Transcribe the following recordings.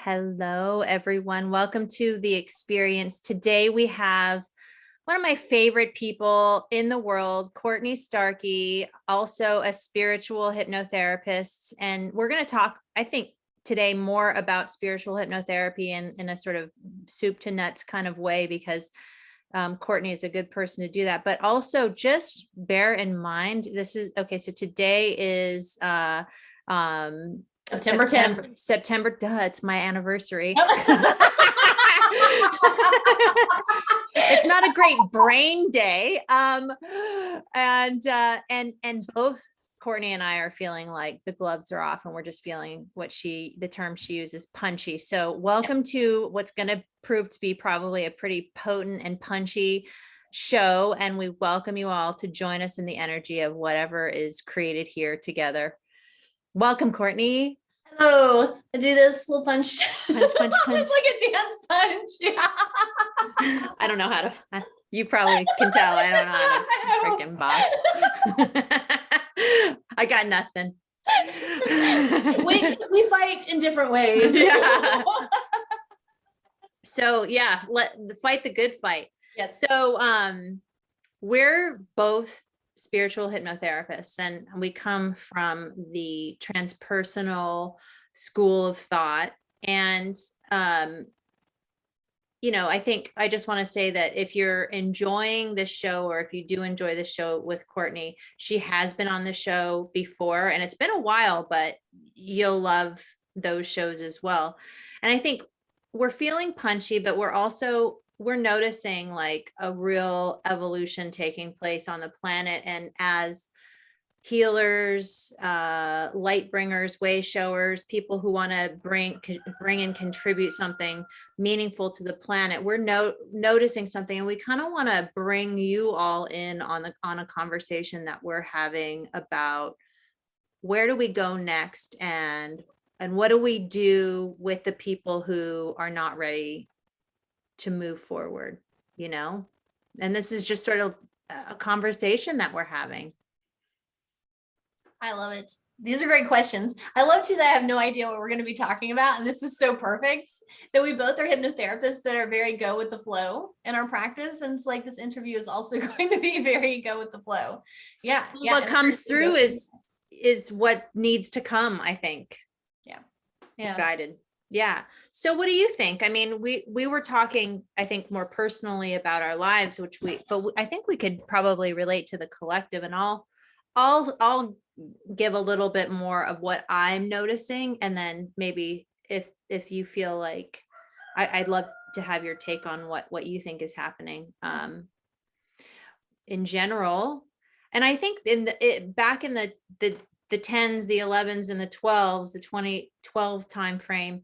Hello, everyone. Welcome to the experience. Today we have one of my favorite people in the world, Courtney Starkey, also a spiritual hypnotherapist. And we're going to talk, I think, today more about spiritual hypnotherapy in a sort of soup to nuts kind of way, because Courtney is a good person to do that. But also just bear in mind, this is okay. So today is September 10th. September, it's my anniversary. It's not a great brain day. And both Courtney and I are feeling like the gloves are off, and we're just feeling the term she uses, punchy. So welcome to what's going to prove to be probably a pretty potent and punchy show. And we welcome you all to join us in the energy of whatever is created here together. Welcome, Courtney. Hello. I do this little punch. Punch, punch, punch. Like a dance punch. Yeah. I don't know how to, you probably can tell. I don't know how to freaking box. I got nothing. We fight in different ways. Yeah. So yeah, fight the good fight. Yes. So we're both spiritual hypnotherapists, and we come from the transpersonal school of thought. And I think I just want to say that if you're enjoying this show, or if you do enjoy the show with Courtney, she has been on the show before, and it's been a while, but you'll love those shows as well. And I think we're feeling punchy, but we're noticing like a real evolution taking place on the planet. And as healers, light bringers, way showers, people who want to bring and contribute something meaningful to the planet, we're noticing something, and we kind of want to bring you all in on a conversation that we're having about where do we go next, and what do we do with the people who are not ready to move forward, and this is just sort of a conversation that we're having. I love it. These are great questions. I love too that I have no idea what we're going to be talking about. And this is so perfect that we both are hypnotherapists that are very go with the flow in our practice. And it's like this interview is also going to be very go with the flow. Yeah. What comes through is what needs to come, I think. Yeah. Guided. Yeah. So what do you think? I mean, we were talking, I think, more personally about our lives, but I think we could probably relate to the collective, and I'll give a little bit more of what I'm noticing. And then maybe if you feel like I'd love to have your take on what you think is happening in general. And I think back in the 10s, the 11s, and the 12s, the 2012 timeframe,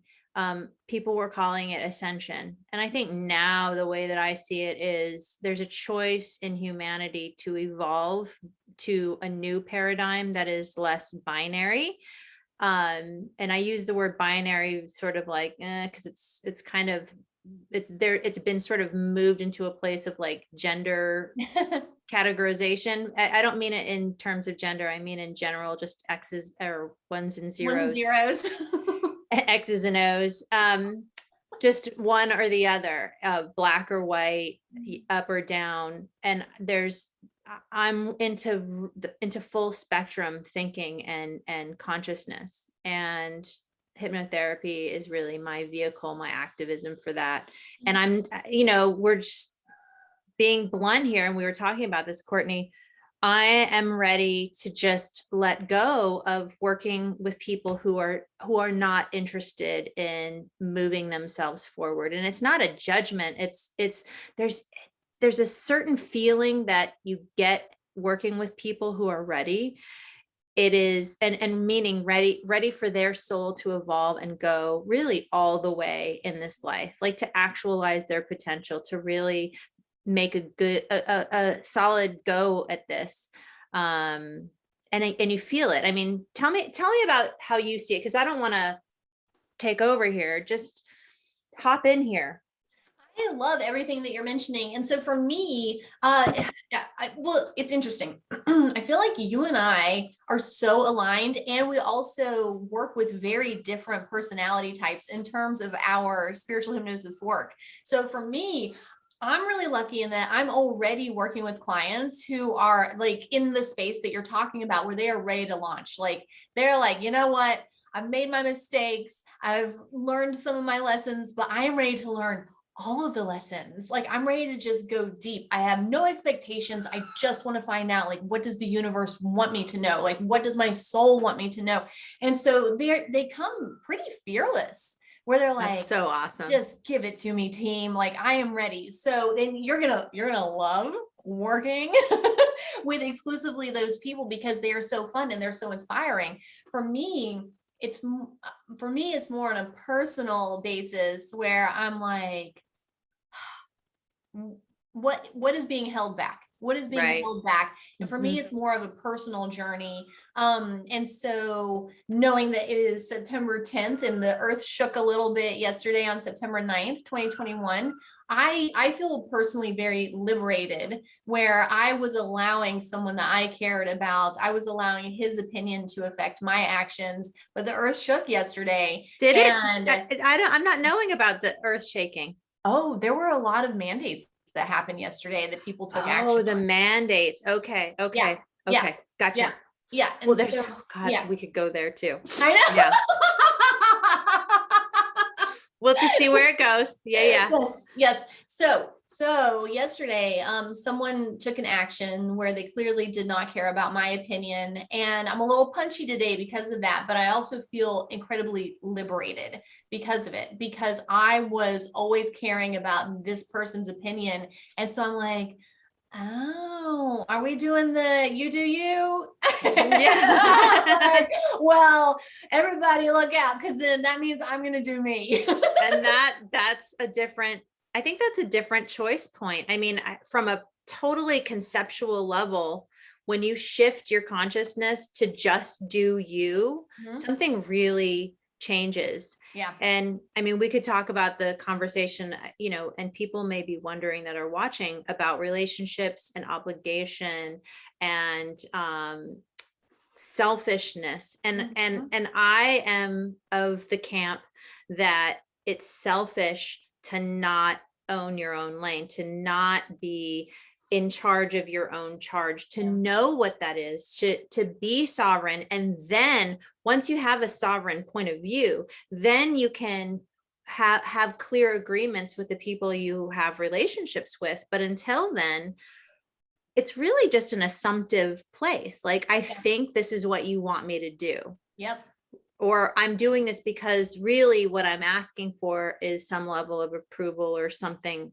people were calling it ascension. And I think now the way that I see it is there's a choice in humanity to evolve to a new paradigm that is less binary. And I use the word binary sort of like, because it's kind of, it's been sort of moved into a place of like gender categorization. I don't mean it in terms of gender. I mean in general, just X's or ones and zeros. X's and O's, just one or the other, black or white, up or down. And I'm into full spectrum thinking and consciousness, and hypnotherapy is really my vehicle, my activism for that. And we're just being blunt here. And we were talking about this, Courtney. I am ready to just let go of working with people who are not interested in moving themselves forward. And it's not a judgment. There's a certain feeling that you get working with people who are ready. It is, and meaning ready for their soul to evolve and go really all the way in this life, like to actualize their potential, to really make a solid go at this. And you feel it. I mean, tell me about how you see it, because I don't want to take over here. Just hop in here. I love everything that you're mentioning. And so for me, well, it's interesting. I feel like you and I are so aligned, and we also work with very different personality types in terms of our spiritual hypnosis work. So for me, I'm really lucky in that I'm already working with clients who are like in the space that you're talking about, where they are ready to launch. Like they're like, you know what? I've made my mistakes. I've learned some of my lessons, but I am ready to learn all of the lessons. Like I'm ready to just go deep. I have no expectations. I just want to find out, like, what does the universe want me to know? Like, what does my soul want me to know? And so they come pretty fearless, where they're That's like, so awesome. just give it to me, team. Like I am ready. So then you're gonna love working with exclusively those people, because they are so fun and they're so inspiring. For me, it's more on a personal basis, where I'm like, what is being held back, what is being Right. held back. And for me, it's more of a personal journey. And so knowing that it is September 10th and the earth shook a little bit yesterday on September 9th, 2021, I feel personally very liberated, where I was allowing someone that I cared about, I was allowing his opinion to affect my actions. But the earth shook yesterday. Did it? And I'm not knowing about the earth shaking. oh, there were a lot of mandates that happened yesterday that people took action Oh, the on. mandates. Okay. Yeah. Okay. Gotcha. Yeah. Yeah. Well, And there's, so, oh God, yeah, we could go there too. I know. Yeah. We'll just see where it goes. Yeah. Yes. Yes. So yesterday, someone took an action where they clearly did not care about my opinion. And I'm a little punchy today because of that, but I also feel incredibly liberated because of it, because I was always caring about this person's opinion. And so I'm like, oh, are we doing the you do you? Yeah. Well, everybody look out, because then that means I'm going to do me. And that's a different, I think that's a different choice point. I mean, from a totally conceptual level, when you shift your consciousness to just do you, something really changes. Yeah. And I mean, we could talk about the conversation, and people may be wondering that are watching about relationships and obligation and selfishness. And I am of the camp that it's selfish to not own your own lane, to not be in charge of your own charge, to know what that is, to be sovereign. And then once you have a sovereign point of view, then you can have clear agreements with the people you have relationships with. But until then, it's really just an assumptive place. Like, I think this is what you want me to do. Yep. Or I'm doing this because really what I'm asking for is some level of approval or something.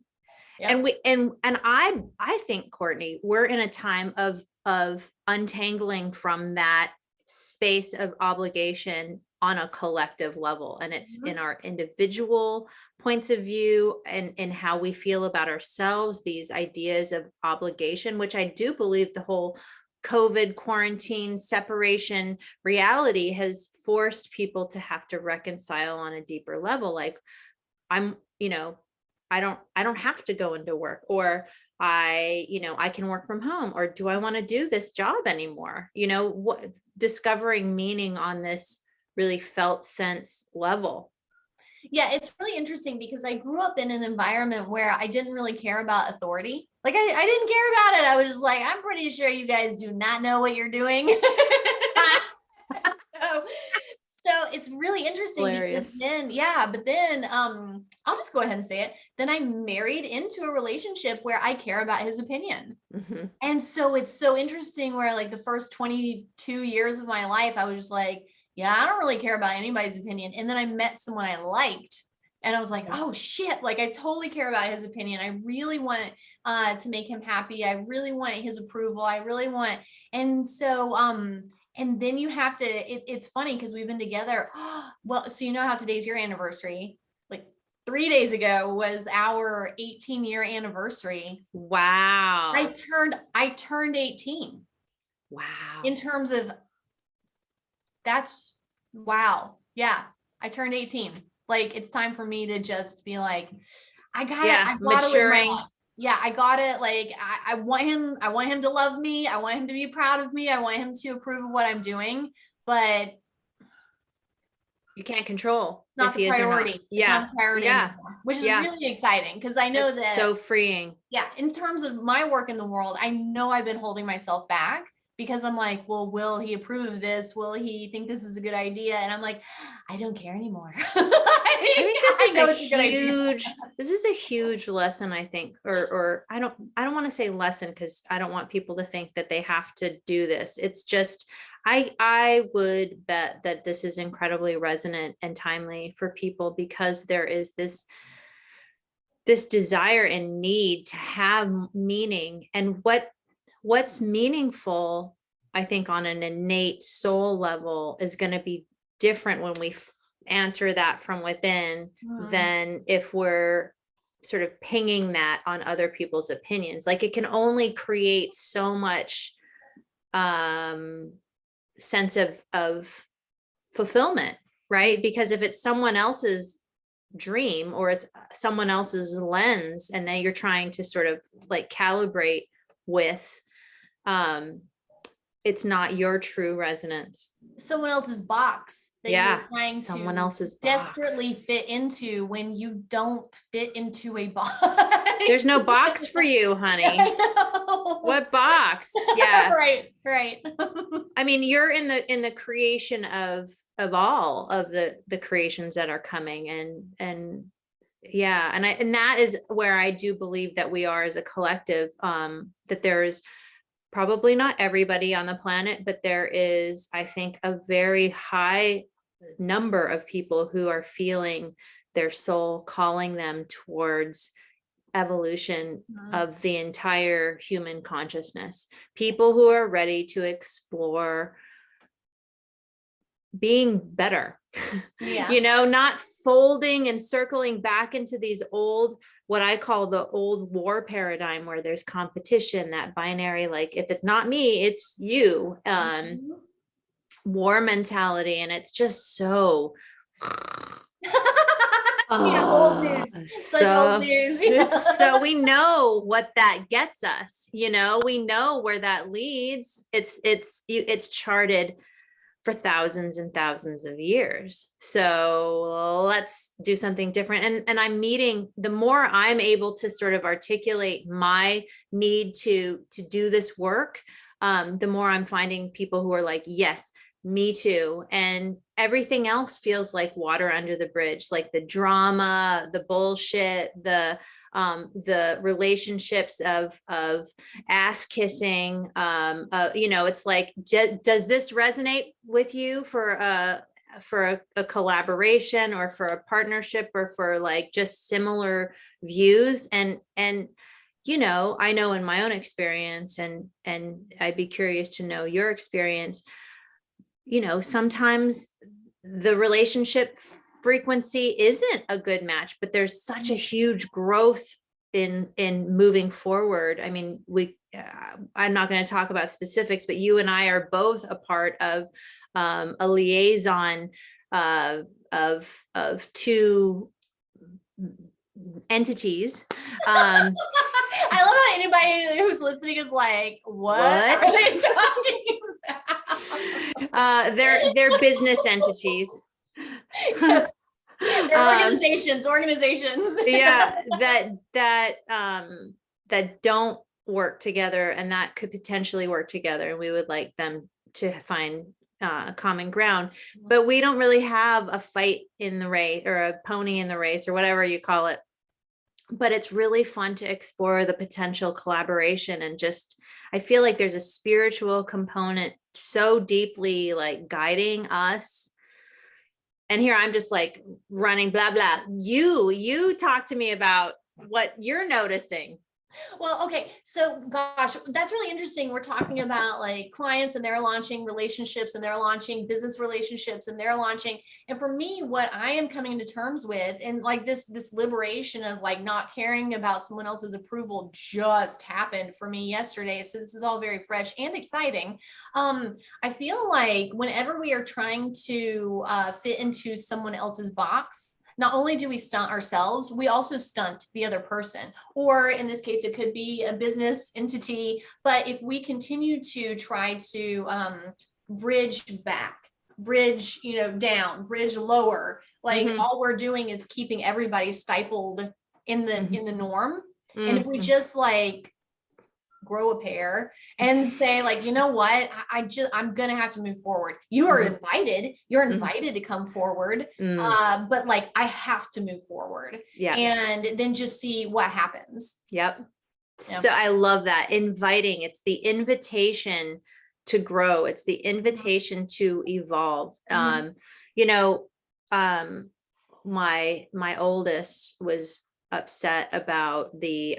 Yep. And I think, Courtney, we're in a time of untangling from that space of obligation on a collective level. And it's in our individual points of view and in how we feel about ourselves, these ideas of obligation, which I do believe the whole COVID quarantine separation reality has forced people to have to reconcile on a deeper level. Like, I don't have to go into work, or I can work from home, or do I want to do this job anymore? Discovering meaning on this really felt sense level. Yeah, it's really interesting, because I grew up in an environment where I didn't really care about authority. Like I didn't care about it. I was just like, I'm pretty sure you guys do not know what you're doing. So it's really interesting. Hilarious. Because then I'll just go ahead and say it. Then I married into a relationship where I care about his opinion. And so it's so interesting, where like the first 22 years of my life, I was just like, yeah, I don't really care about anybody's opinion. And then I met someone I liked, and I was like, oh shit, like I totally care about his opinion. I really want to make him happy. I really want his approval. I really want. And so, and then you have to, it's funny because we've been together. Well, so you know how today's your anniversary. Like 3 days ago was our 18-year anniversary. Wow. I turned 18. Wow. In terms of, that's wow. Yeah. I turned 18. Like, it's time for me to just be like, I got it. Yeah. I got to live my Maturing. life. Yeah, I got it. Like I want him to love me. I want him to be proud of me. I want him to approve of what I'm doing, but You can't control not if the he is or not. priority. It's not Yeah. the priority Yeah. anymore, which is Yeah. really exciting because I know That's that, so freeing. yeah, in terms of my work in the world, I know I've been holding myself back because I'm like, well, will he approve of this? Will he think this is a good idea? And I'm like, I don't care anymore. I think I know it's a good idea. this is a huge lesson, I think, or I don't want to say lesson because I don't want people to think that they have to do this. It's just, I would bet that this is incredibly resonant and timely for people because there is this desire and need to have meaning, and what's meaningful, I think on an innate soul level is going to be different when we answer that from within than if we're sort of pinging that on other people's opinions. Like it can only create so much sense of fulfillment, right? Because if it's someone else's dream or it's someone else's lens and then you're trying to sort of like calibrate with, it's not your true resonance. Someone else's box that Yeah, you're trying someone to else's box. desperately fit into when you don't fit into a box. There's no box for you, honey. What box? Yeah. Right, right. I mean, you're in the creation of all of the creations that are coming, and yeah, and that is where I do believe that we are as a collective, that there's probably not everybody on the planet, but there is, I think, a very high number of people who are feeling their soul calling them towards evolution of the entire human consciousness. People who are ready to explore being better, Yeah. you know, not folding and circling back into these old, what I call the old war paradigm where there's competition, that binary, like if it's not me, it's you, war mentality. And it's just so Yeah, old news. Such old news. it's so we know what that gets us, you know, we know where that leads. It's charted for thousands and thousands of years. So let's do something different. And I'm meeting, the more I'm able to sort of articulate my need to do this work, the more I'm finding people who are like, yes, me too. And everything else feels like water under the bridge, like the drama, the bullshit, the relationships of ass kissing, you know, it's like, does this resonate with you for a collaboration or for a partnership or for like just similar views? And you know, I know in my own experience, and I'd be curious to know your experience, you know, sometimes the relationship frequency isn't a good match, but there's such a huge growth in moving forward. I mean, I'm not going to talk about specifics, but you and I are both a part of a liaison of two entities. I love how anybody who's listening is like, what are they talking about? They're business entities. Yes. They're organizations. Yeah, that don't work together, and that could potentially work together, and we would like them to find common ground, but we don't really have a fight in the race or a pony in the race or whatever you call it. But it's really fun to explore the potential collaboration, and just, I feel like there's a spiritual component so deeply like guiding us. And here I'm just like running, blah, blah. You talk to me about what you're noticing. Well, okay. So gosh, that's really interesting. We're talking about like clients and they're launching relationships and they're launching business relationships and they're launching. And for me, what I am coming to terms with, and like this liberation of like not caring about someone else's approval just happened for me yesterday. So this is all very fresh and exciting. I feel like whenever we are trying to fit into someone else's box, not only do we stunt ourselves, we also stunt the other person. Or in this case, it could be a business entity. But if we continue to try to bridge back, bridge, down, bridge lower, like all we're doing is keeping everybody stifled in the norm. And if we just like grow a pair and say like, you know what, I'm gonna have to move forward. You're invited to come forward, but like I have to move forward, and then just see what happens. So I love that. Inviting, it's the invitation to grow, it's the invitation to evolve. My oldest was upset about the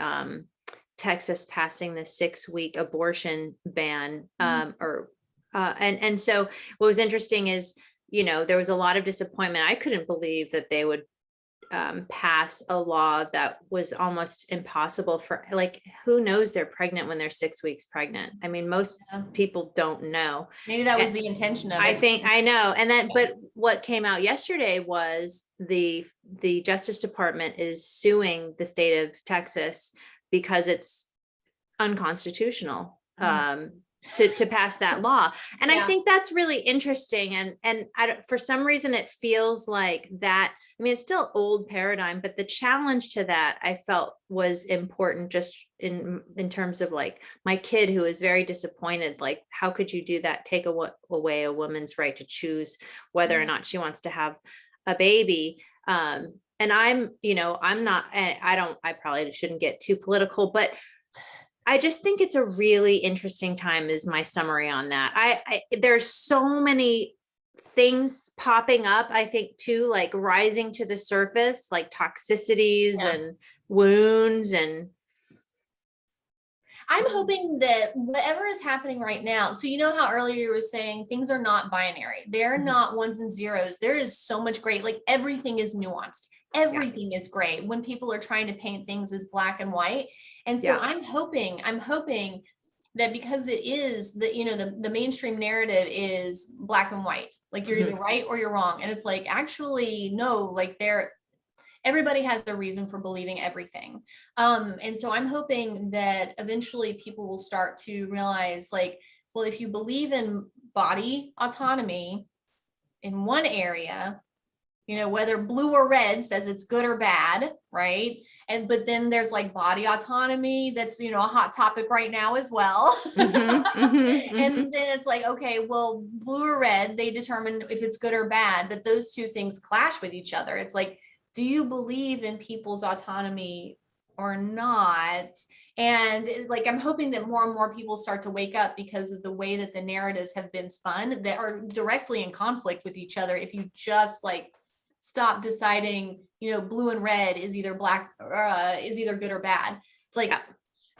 Texas passing the 6-week abortion ban. And so what was interesting is, there was a lot of disappointment. I couldn't believe that they would pass a law that was almost impossible for, like, who knows they're pregnant when they're 6 weeks pregnant? I mean, most people don't know. Maybe that was the intention of it. I think, I know. And then, but what came out yesterday was the Justice Department is suing the state of Texas because it's unconstitutional to pass that law. And I think that's really interesting. And for some reason, it feels like that. I mean, it's still old paradigm, but the challenge to that I felt was important, just in terms of like my kid who is very disappointed. Like, how could you do that? Take away a woman's right to choose whether or not she wants to have a baby. And I probably shouldn't get too political, but I just think it's a really interesting time is my summary on that. There's so many things popping up, I think too, like rising to the surface, like toxicities and wounds. And I'm hoping that whatever is happening right now, so how earlier you were saying things are not binary. They're not ones and zeros. There is so much gray, like everything is nuanced. Everything is gray when people are trying to paint things as black and white. And so I'm hoping that because it is the mainstream narrative is black and white, like you're either right or you're wrong. And it's like, actually, no, like everybody has their reason for believing everything. And so I'm hoping that eventually people will start to realize like, well, if you believe in body autonomy in one area, whether blue or red says it's good or bad, right? But then there's like body autonomy that's, a hot topic right now as well. And then it's like, okay, well, blue or red, they determine if it's good or bad, but those two things clash with each other. It's like, do you believe in people's autonomy or not? And like, I'm hoping that more and more people start to wake up because of the way that the narratives have been spun that are directly in conflict with each other. If you just like stop deciding, blue and red is either black is either good or bad. It's like,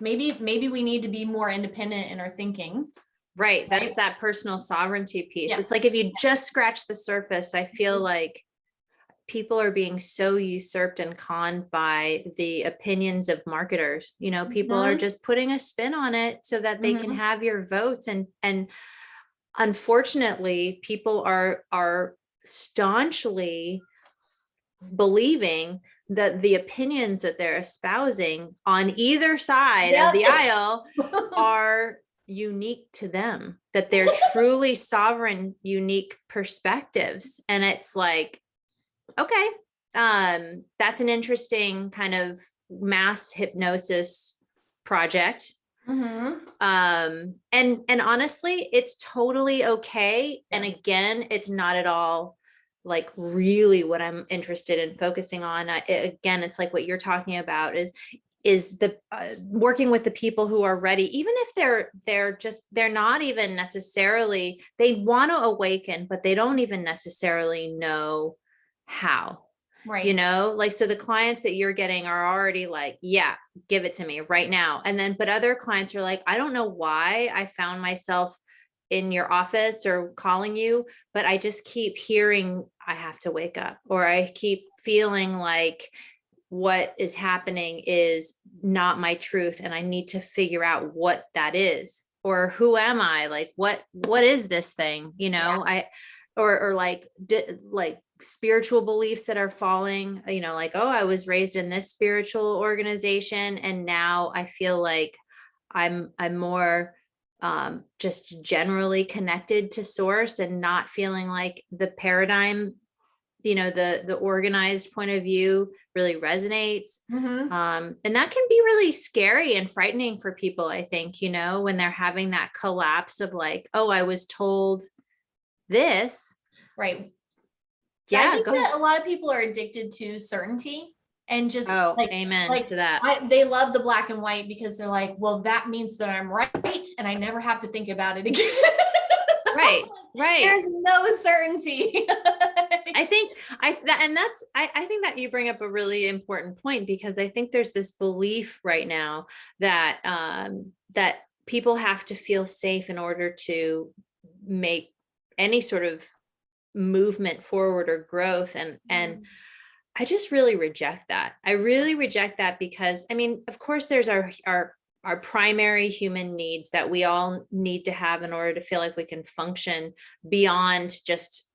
maybe we need to be more independent in our thinking. Right. That's that personal sovereignty piece. It's like, if you just scratch the surface, I feel like people are being so usurped and conned by the opinions of marketers. People are just putting a spin on it so that they can have your votes. And unfortunately, people are staunchly believing that the opinions that they're espousing on either side of the aisle are unique to them, that they're truly sovereign, unique perspectives. And it's like, okay, that's an interesting kind of mass hypnosis project. And honestly, it's totally okay. And again, it's not at all like really what I'm interested in focusing on. Again, it's like what you're talking about is the working with the people who are ready, even if they're not even necessarily, they want to awaken, but they don't even necessarily know how. Right. Like, so the clients that you're getting are already like, yeah, give it to me right now. And then, but other clients are like, I don't know why I found myself in your office or calling you, but I just keep hearing I have to wake up, or I keep feeling like what is happening is not my truth. And I need to figure out what that is, or who am I? Like, what is this thing? Or like spiritual beliefs that are falling, like, oh, I was raised in this spiritual organization, and now I feel like I'm more just generally connected to source, and not feeling like the paradigm, the organized point of view really resonates. And that can be really scary and frightening for people, I think, when they're having that collapse of like, oh, I was told this. Right. Yeah. I think that a lot of people are addicted to certainty, and just amen to that. They love the black and white, because they're like, well, that means that I'm right and I never have to think about it again. Right. There's no certainty. I think that you bring up a really important point, because I think there's this belief right now that that people have to feel safe in order to make any sort of movement forward or growth. And I just really reject that. I really reject that, because I mean, of course, there's our primary human needs that we all need to have in order to feel like we can function beyond just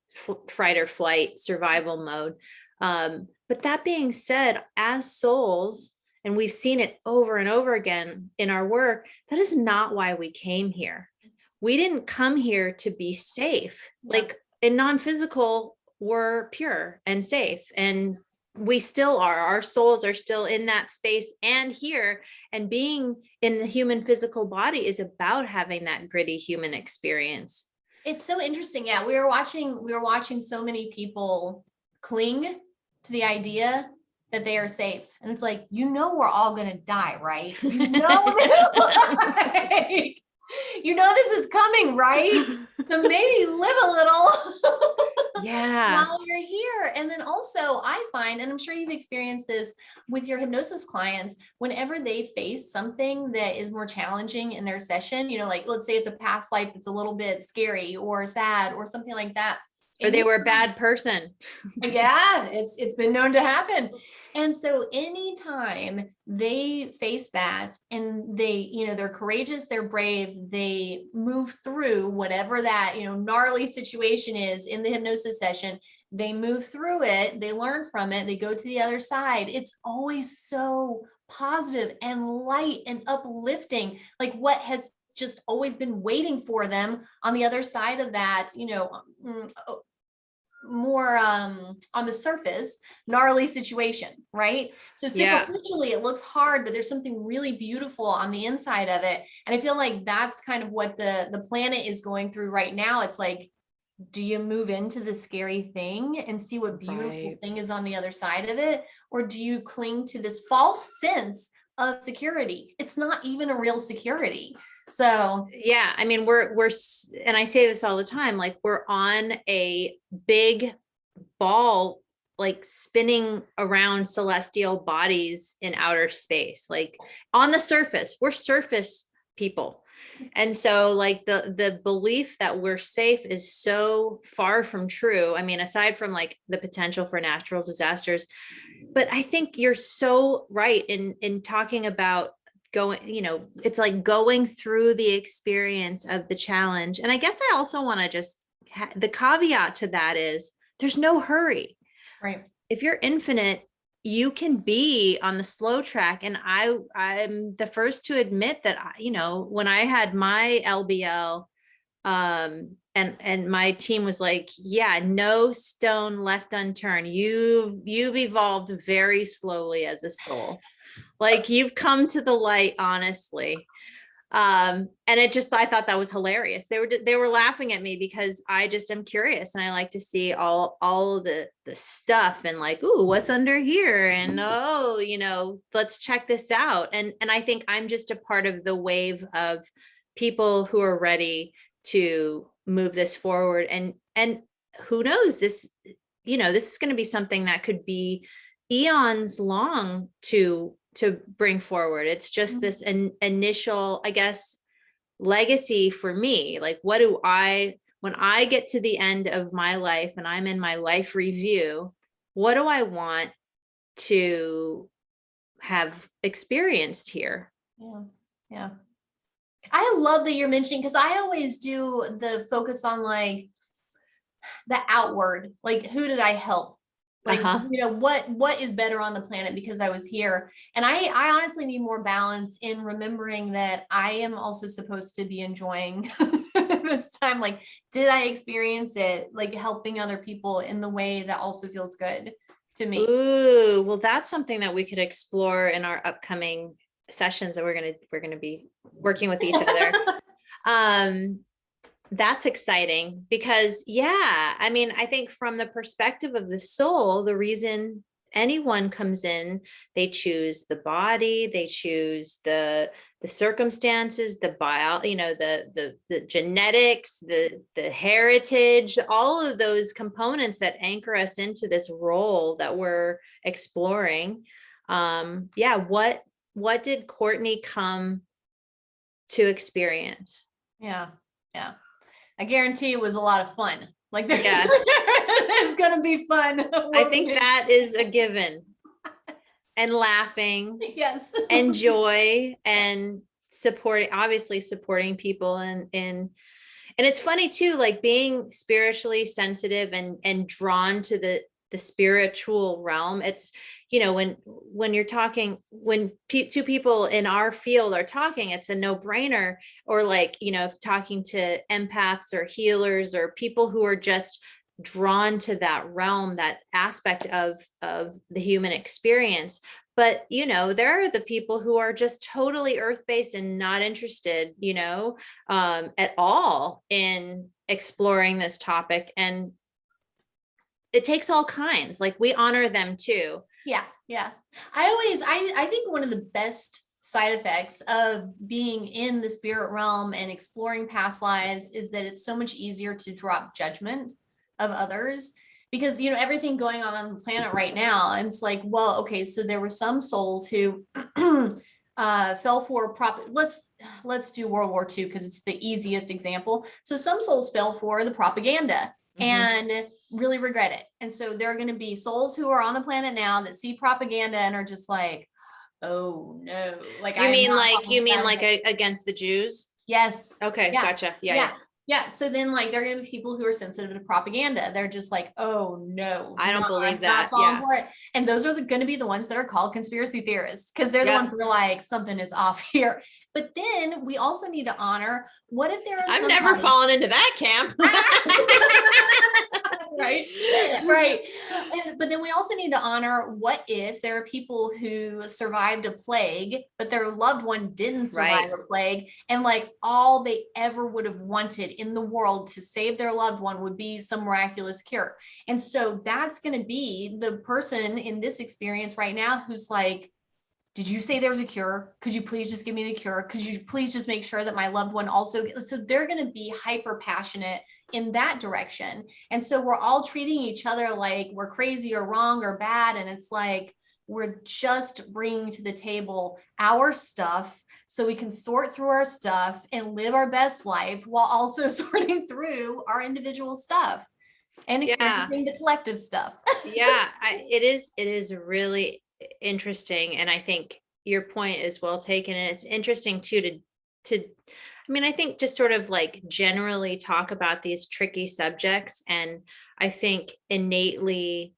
fight or flight survival mode. But that being said, as souls, and we've seen it over and over again in our work, that is not why we came here. We didn't come here to be safe. Like in non-physical, we're pure and safe, and we still are. Our souls are still in that space and here, and being in the human physical body is about having that gritty human experience. It's so interesting. Yeah, we were watching so many people cling to the idea that they are safe, and it's like, we're all gonna die, right? This is coming, right? So maybe live a little. Yeah. While you're here. And then also I find, and I'm sure you've experienced this with your hypnosis clients, whenever they face something that is more challenging in their session, like let's say it's a past life that's a little bit scary or sad or something like that. Or they were a bad person. Yeah, it's been known to happen. And so anytime they face that, and they're courageous, they're brave, they move through whatever that, gnarly situation is in the hypnosis session, they move through it, they learn from it, they go to the other side. It's always so positive and light and uplifting, like what has just always been waiting for them on the other side of that, more on the surface gnarly situation, right? So superficially it looks hard, but there's something really beautiful on the inside of it. And I feel like that's kind of what the planet is going through right now. It's like, do you move into the scary thing and see what beautiful thing is on the other side of it? Or do you cling to this false sense of security? It's not even a real security. So yeah, I mean, we're, and I say this all the time, like we're on a big ball, like spinning around celestial bodies in outer space. Like on the surface, we're surface people. And so like the belief that we're safe is so far from true. I mean, aside from like the potential for natural disasters, but I think you're so right in talking about going, it's like going through the experience of the challenge. And I guess I also want to just the caveat to that is there's no hurry, right? If you're infinite, you can be on the slow track. And I'm the first to admit that, when I had my LBL, and my team was like, yeah, no stone left unturned. You've evolved very slowly as a soul. Like you've come to the light, honestly. And I thought that was hilarious. They were laughing at me because I just am curious, and I like to see all of the stuff, and like, ooh, what's under here? And let's check this out. And I think I'm just a part of the wave of people who are ready to move this forward. And who knows, this is going to be something that could be eons long to bring forward. It's just this initial, I guess, legacy for me. Like, when I get to the end of my life and I'm in my life review, what do I want to have experienced here? Yeah. I love that you're mentioning, because I always do the focus on like the outward, like who did I help? Like, Uh-huh. what is better on the planet because I was here? And I honestly need more balance in remembering that I am also supposed to be enjoying this time. Like, did I experience it like helping other people in the way that also feels good to me? Ooh, well, that's something that we could explore in our upcoming sessions that we're gonna be working with each other. Um, that's exciting because, yeah, I mean, I think from the perspective of the soul, the reason anyone comes in, they choose the body, they choose the circumstances, the bio, the genetics, the heritage, all of those components that anchor us into this role that we're exploring. Yeah, what did Courtney come to experience? Yeah. Yeah. I guarantee it was a lot of fun. Like there's, Yes. there's gonna be fun. I think that is a given. And laughing Yes. and joy and obviously supporting people and it's funny too, like being spiritually sensitive and drawn to the spiritual realm. It's, when you're talking, when two people in our field are talking, it's a no-brainer. Or like, talking to empaths or healers or people who are just drawn to that realm, that aspect of the human experience. But there are the people who are just totally earth-based and not interested, at all in exploring this topic. And it takes all kinds. Like, we honor them too. Yeah. Yeah. I think one of the best side effects of being in the spirit realm and exploring past lives is that it's so much easier to drop judgment of others, because everything going on the planet right now, and it's like, well, okay, so there were some souls who fell for let's do World War II because it's the easiest example. So some souls fell for the propaganda and really regret it. And so there are going to be souls who are on the planet now that see propaganda and are just like, oh no, like You mean like against the Jews? yes. Okay, Yeah. gotcha. Yeah, Yeah. yeah. Yeah. So then like there are gonna be people who are sensitive to propaganda. They're just like, oh no, I don't believe I'm not that. falling Yeah. for it. And those are gonna be the ones that are called conspiracy theorists, because they're the ones Yep. who are like, something is off here. But then we also need to honor, what if there is I've never fallen into that camp. right, right. But then we also need to honor, what if there are people who survived a plague, but their loved one didn't survive Right. a plague, and like all they ever would have wanted in the world to save their loved one would be some miraculous cure. And so that's going to be the person in this experience right now who's like, did you say there's a cure? Could you please just give me the cure? Could you please just make sure that my loved one also, so they're going to be hyper passionate in that direction. And so we're all treating each other like we're crazy or wrong or bad. And it's like, we're just bringing to the table our stuff so we can sort through our stuff and live our best life while also sorting through our individual stuff and Yeah. experiencing the collective stuff. Yeah. It is really interesting. And I think your point is well taken. And it's interesting too, I mean, I think just sort of like generally talk about these tricky subjects. And I think innately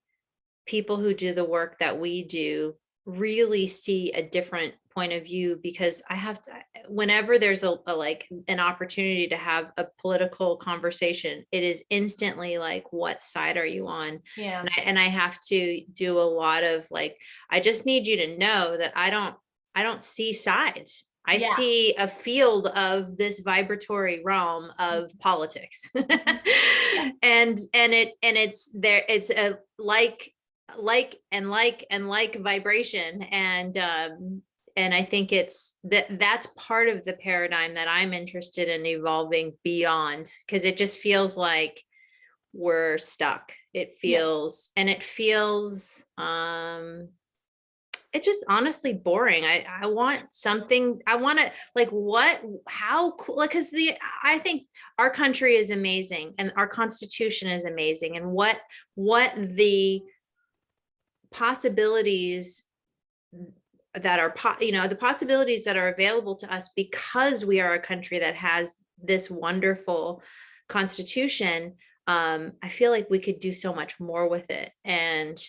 people who do the work that we do really see a different point of view, because I have to, whenever there's a like an opportunity to have a political conversation, it is instantly like, what side are you on? Yeah. And I have to do a lot of like, I just need you to know that I don't see sides. I Yeah. see a field of this vibratory realm of politics. and it's there, it's a like vibration. And I think it's that's part of the paradigm that I'm interested in evolving beyond, because it just feels like we're stuck. It feels, and it feels it's just honestly boring. I want something. I want to like how cool, like, because I think our country is amazing and our constitution is amazing, and what the possibilities that are the possibilities that are available to us, because we are a country that has this wonderful constitution, I feel like we could do so much more with it. And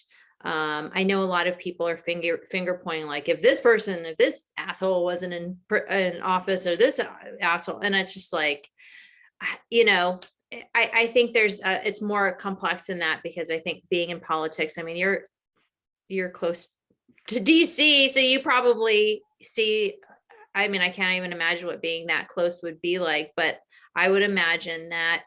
I know a lot of people are finger pointing, like if this asshole wasn't in office, or this asshole, and it's just like, you know, I think it's more complex than that, because I think being in politics, I mean, you're close to DC, so you probably see, I mean, I can't even imagine what being that close would be like, but I would imagine that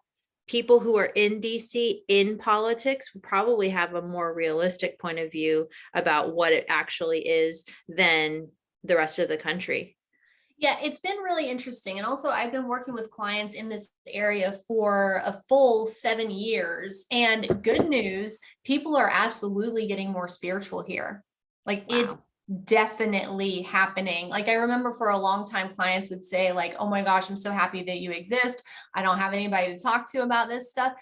people who are in DC in politics would probably have a more realistic point of view about what it actually is than the rest of the country. Yeah, it's been really interesting. And also, I've been working with clients in this area for a full 7 years. And good news, people are absolutely getting more spiritual here. Like, it's Wow. definitely happening. Like, I remember for a long time, clients would say, like, oh my gosh, I'm so happy that you exist. I don't have anybody to talk to about this stuff.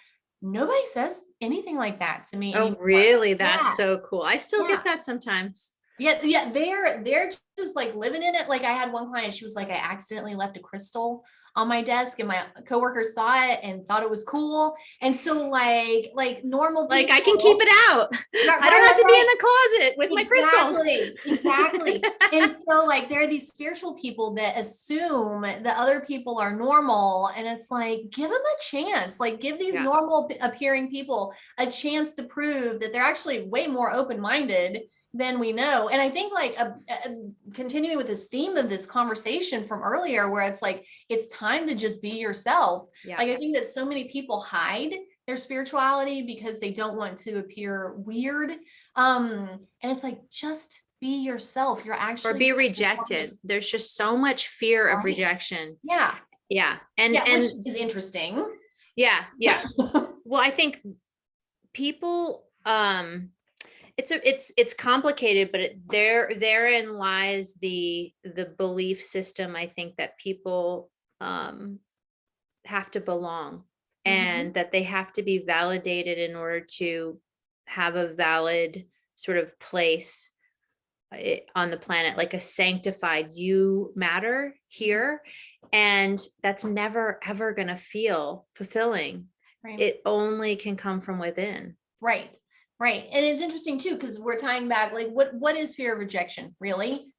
Nobody says anything like that to me Oh, anymore. really? That's Yeah. so cool. I still Yeah. get that sometimes. Yeah, they're just like living in it. Like, I had one client, she was like, I accidentally left a crystal on my desk, and my coworkers thought it was cool. And so like normal Like, people, I can keep it out. right, I don't right, have to be in right, the closet with my crystals. exactly. And so like there are these spiritual people that assume that other people are normal, and it's like, give them a chance. Like, give these Yeah. normal appearing people a chance to prove that they're actually way more open-minded than we know. And I think, like, continuing with this theme of this conversation from earlier, where it's like, it's time to just be yourself. Yeah. Like, I think that so many people hide their spirituality because they don't want to appear weird. And it's like, just be yourself. You're Or actually be rejected. There's just so much fear of right. rejection. Yeah. Yeah. Yeah, And which is interesting. yeah. Well, I think people, it's complicated, but therein lies the belief system. I think that people have to belong, and Mhm. that they have to be validated in order to have a valid sort of place on the planet, like a sanctified, you matter here. And that's never ever going to feel fulfilling. Right. It only can come from within. Right. Right. And it's interesting too, because we're tying back, like, what is fear of rejection, really?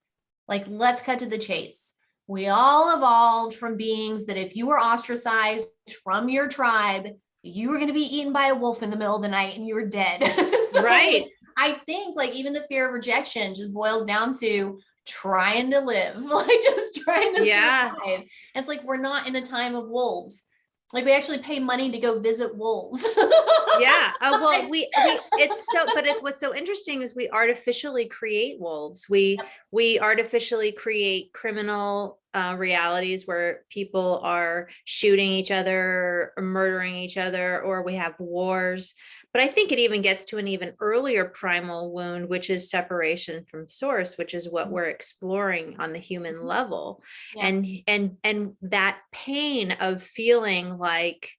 Like, let's cut to the chase. We all evolved from beings that if you were ostracized from your tribe, you were going to be eaten by a wolf in the middle of the night and you were dead. So Right. I think, like, even the fear of rejection just boils down to trying to live, like just trying to survive. It's like, we're not in a time of wolves. Like, we actually pay money to go visit wolves. Yeah. Well, it's so, but what's so interesting is we artificially create wolves. We artificially create criminal realities where people are shooting each other, or murdering each other, or we have wars. But I think it even gets to an even earlier primal wound, which is separation from source, which is what we're exploring on the human level. Yeah. And that pain of feeling like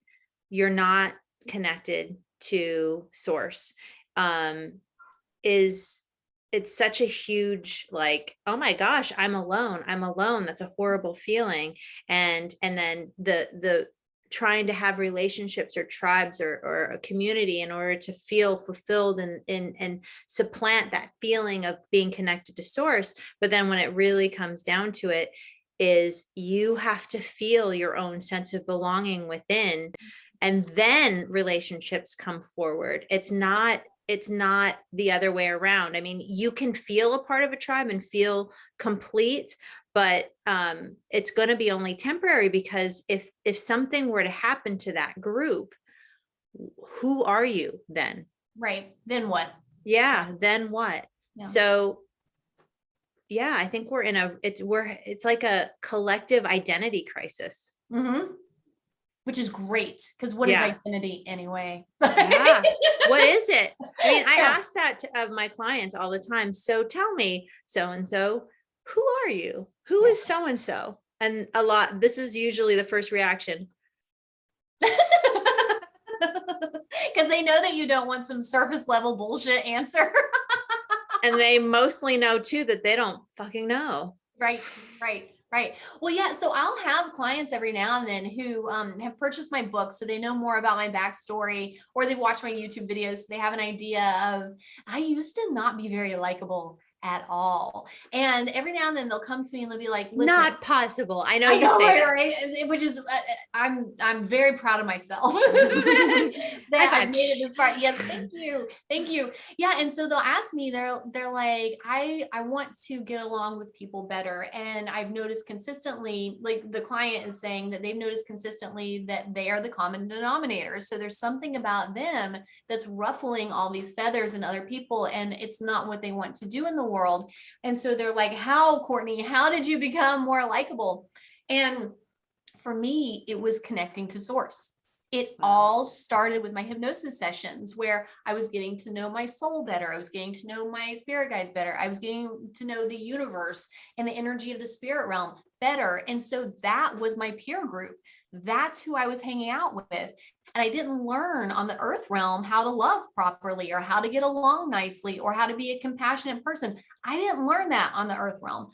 you're not connected to source is, it's such a huge, like, oh my gosh, I'm alone, that's a horrible feeling. And then the trying to have relationships or tribes or a community in order to feel fulfilled and supplant that feeling of being connected to source. But then when it really comes down to it, is you have to feel your own sense of belonging within, and then relationships come forward. It's not the other way around. I mean, you can feel a part of a tribe and feel complete, but it's going to be only temporary, because if something were to happen to that group, who are you then? Right. Then what? Yeah, then what? Yeah. So yeah, I think it's like a collective identity crisis. Mm-hmm. Which is great, because what is Yeah. identity anyway? Yeah. What is it? I mean, I Yeah. ask that of my clients all the time. So tell me, so and so, who are you? Who is so and so? And this is usually the first reaction. Because they know that you don't want some surface level bullshit answer. And they mostly know too that they don't fucking know. Right. Right. Well, yeah. So I'll have clients every now and then who have purchased my book, so they know more about my backstory, or they've watched my YouTube videos, so they have an idea of, I used to not be very likable at all. And every now and then they'll come to me and they'll be like, listen, Not possible. I know I you know, say right, that. right. Which is, I'm very proud of myself High that I've five. made it this far. Yes, thank you. Yeah, and so they'll ask me. They're like, I want to get along with people better, and I've noticed consistently, like the client is saying that they've noticed consistently that they are the common denominator. So there's something about them that's ruffling all these feathers in other people, and it's not what they want to do in the world. And so they're like, how, Courtney, how did you become more likable? And for me, it was connecting to source. It all started with my hypnosis sessions where I was getting to know my soul better. I was getting to know my spirit guides better. I was getting to know the universe and the energy of the spirit realm better. And so that was my peer group. That's who I was hanging out with. And I didn't learn on the earth realm how to love properly or how to get along nicely or how to be a compassionate person. I didn't learn that on the earth realm.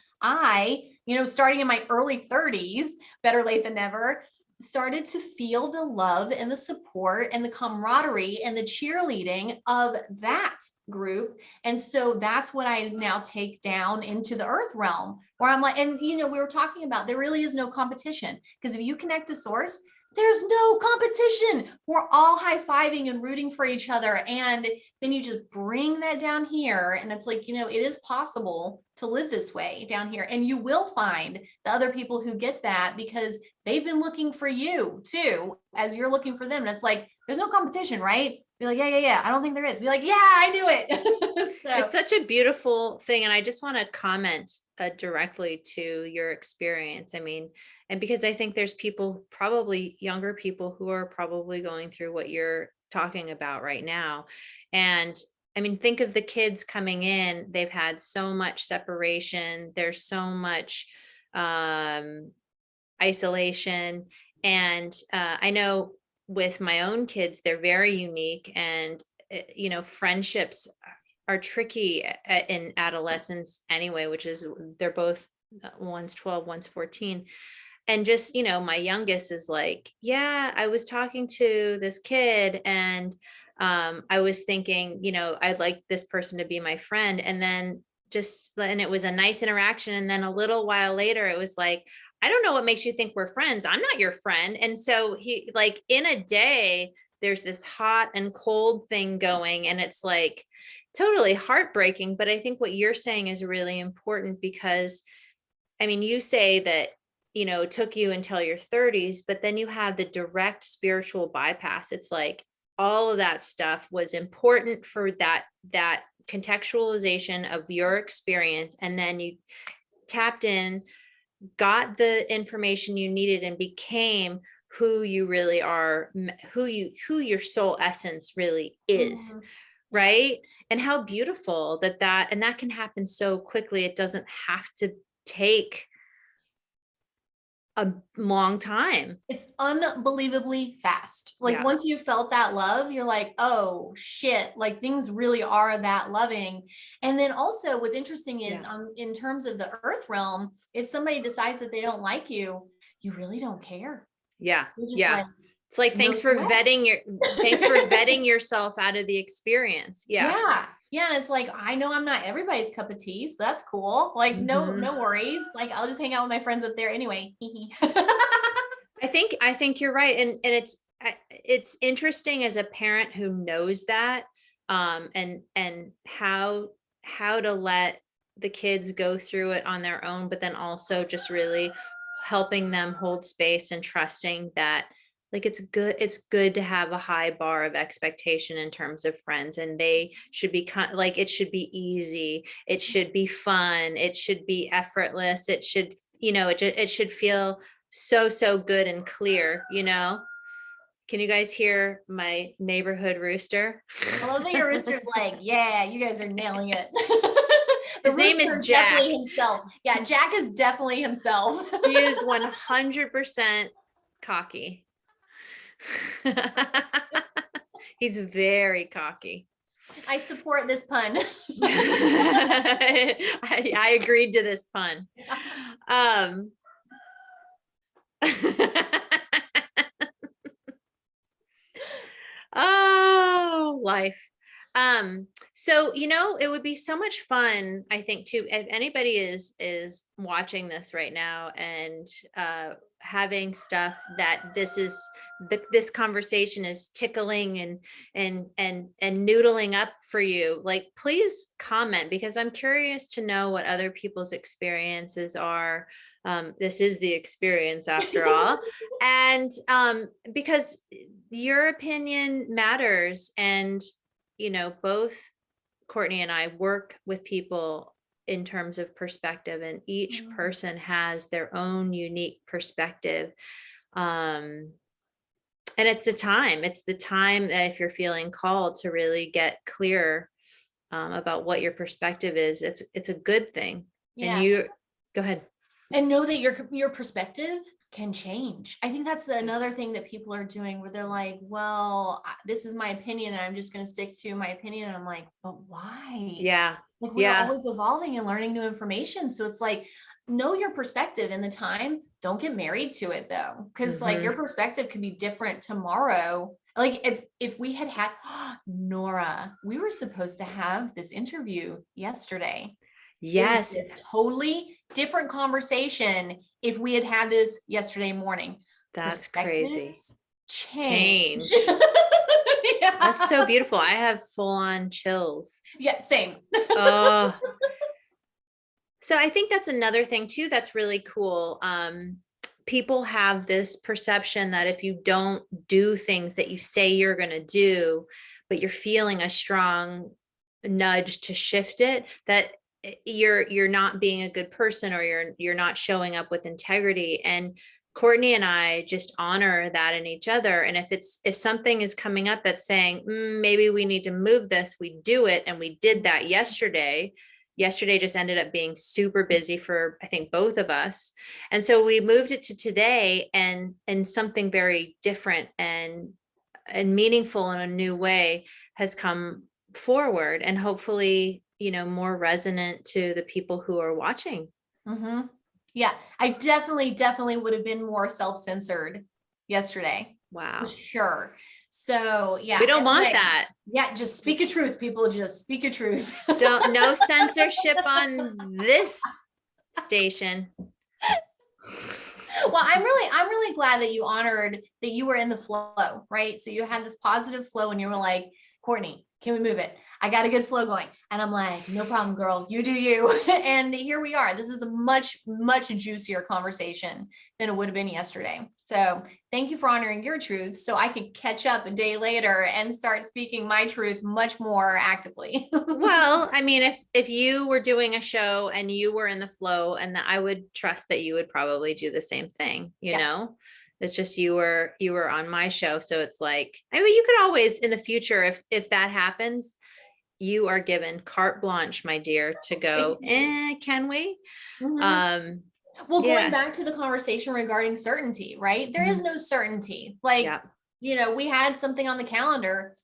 Starting in my early 30s, better late than never, started to feel the love and the support and the camaraderie and the cheerleading of that group. And so that's what I now take down into the earth realm where I'm like, and we were talking about, there really is no competition, because if you connect to source, there's no competition. We're all high-fiving and rooting for each other. And then you just bring that down here. And it's like, it is possible to live this way down here. And you will find the other people who get that because they've been looking for you too, as you're looking for them. And it's like, there's no competition, right? Be like, yeah. I don't think there is. Be like, yeah, I knew it. So it's such a beautiful thing. And I just want to comment directly to your experience. I mean, and because I think there's people, probably younger people, who are probably going through what you're talking about right now. And I mean, think of the kids coming in, they've had so much separation. There's so much isolation. And I know with my own kids, they're very unique, and, friendships are tricky in adolescence anyway, which is, they're both, one's 12, one's 14. And just, my youngest is like, yeah, I was talking to this kid and I was thinking, I'd like this person to be my friend. And it was a nice interaction. And then a little while later, it was like, I don't know what makes you think we're friends. I'm not your friend. And so he, like, in a day, there's this hot and cold thing going, and it's like totally heartbreaking. But I think what you're saying is really important, because I mean, you say that, it took you until your 30s, but then you have the direct spiritual bypass. It's like all of that stuff was important for that contextualization of your experience. And then you tapped in, got the information you needed, and became who you really are, who your soul essence really is. Right. And how beautiful that can happen so quickly. It doesn't have to take a long time. it's unbelievably fast. Like Yeah. once you felt that love, you're like, oh shit, like things really are that loving. And then also what's interesting is in terms of the earth realm, if somebody decides that they don't like you, you really don't care. Yeah. You're just Yeah. like, It's like, thanks for vetting yourself out of the experience. Yeah. Yeah. And it's like, I know I'm not everybody's cup of tea, so that's cool. Like, no worries. Like, I'll just hang out with my friends up there anyway. I think you're right. And it's interesting as a parent who knows that, and how to let the kids go through it on their own, but then also just really helping them hold space and trusting that, like, it's good to have a high bar of expectation in terms of friends, and they should be like, it should be easy, it should be fun, it should be effortless, it should, it should feel so good and clear. Can you guys hear my neighborhood rooster? I love that your rooster's like, yeah, you guys are nailing it. His name is Jack. Definitely himself. Yeah, Jack is definitely himself. He is 100% cocky. He's very cocky. I support this pun. I agreed to this pun. Oh, life. So, it would be so much fun, I think, too, if anybody is watching this right now and having stuff that this conversation is tickling and noodling up for you, like, please comment, because I'm curious to know what other people's experiences are. This is the experience after all. And because your opinion matters. And, both Courtney and I work with people in terms of perspective, and each person has their own unique perspective. And it's the time that if you're feeling called to really get clear about what your perspective is, it's a good thing. Yeah. And you go ahead. And know that your perspective can change. I think that's another thing that people are doing, where they're like, well, this is my opinion and I'm just going to stick to my opinion. And I'm like, but why? Yeah. Like, we're always evolving and learning new information. So it's like, know your perspective in the time. Don't get married to it though. Cause like your perspective could be different tomorrow. Like if we had Nora, we were supposed to have this interview yesterday. Yes. It was a totally different conversation if we had had this yesterday morning. That's crazy. Change. Yeah. That's so beautiful. I have full-on chills. Yeah, same. Oh. So I think that's another thing too that's really cool. People have this perception that if you don't do things that you say you're going to do, but you're feeling a strong nudge to shift it, that you're not being a good person, or you're not showing up with integrity. And Courtney and I just honor that in each other. And if something is coming up that's saying, maybe we need to move this, we do it. And we did that yesterday. Yesterday just ended up being super busy for, I think, both of us. And so we moved it to today, and something very different and meaningful in a new way has come forward, and hopefully, more resonant to the people who are watching. Mm-hmm. Yeah, I definitely would have been more self-censored yesterday. Wow. For sure. So yeah. We don't want that. Yeah, just speak your truth, people. Just speak your truth. No censorship on this station. Well, I'm really glad that you honored that you were in the flow, right? So you had this positive flow and you were like, Courtney, can we move it? I got a good flow going. And I'm like, no problem, girl, you do you. And here we are. This is a much, much juicier conversation than it would have been yesterday. So thank you for honoring your truth, so I could catch up a day later and start speaking my truth much more actively. Well, I mean, if you were doing a show and you were in the flow, and I would trust that you would probably do the same thing, know? It's just you were on my show. So it's like, I mean, you could always in the future, if that happens, you are given carte blanche, my dear, to go, can we? Mm-hmm. Well, going back to the conversation regarding certainty, right? There is no certainty. Like, we had something on the calendar.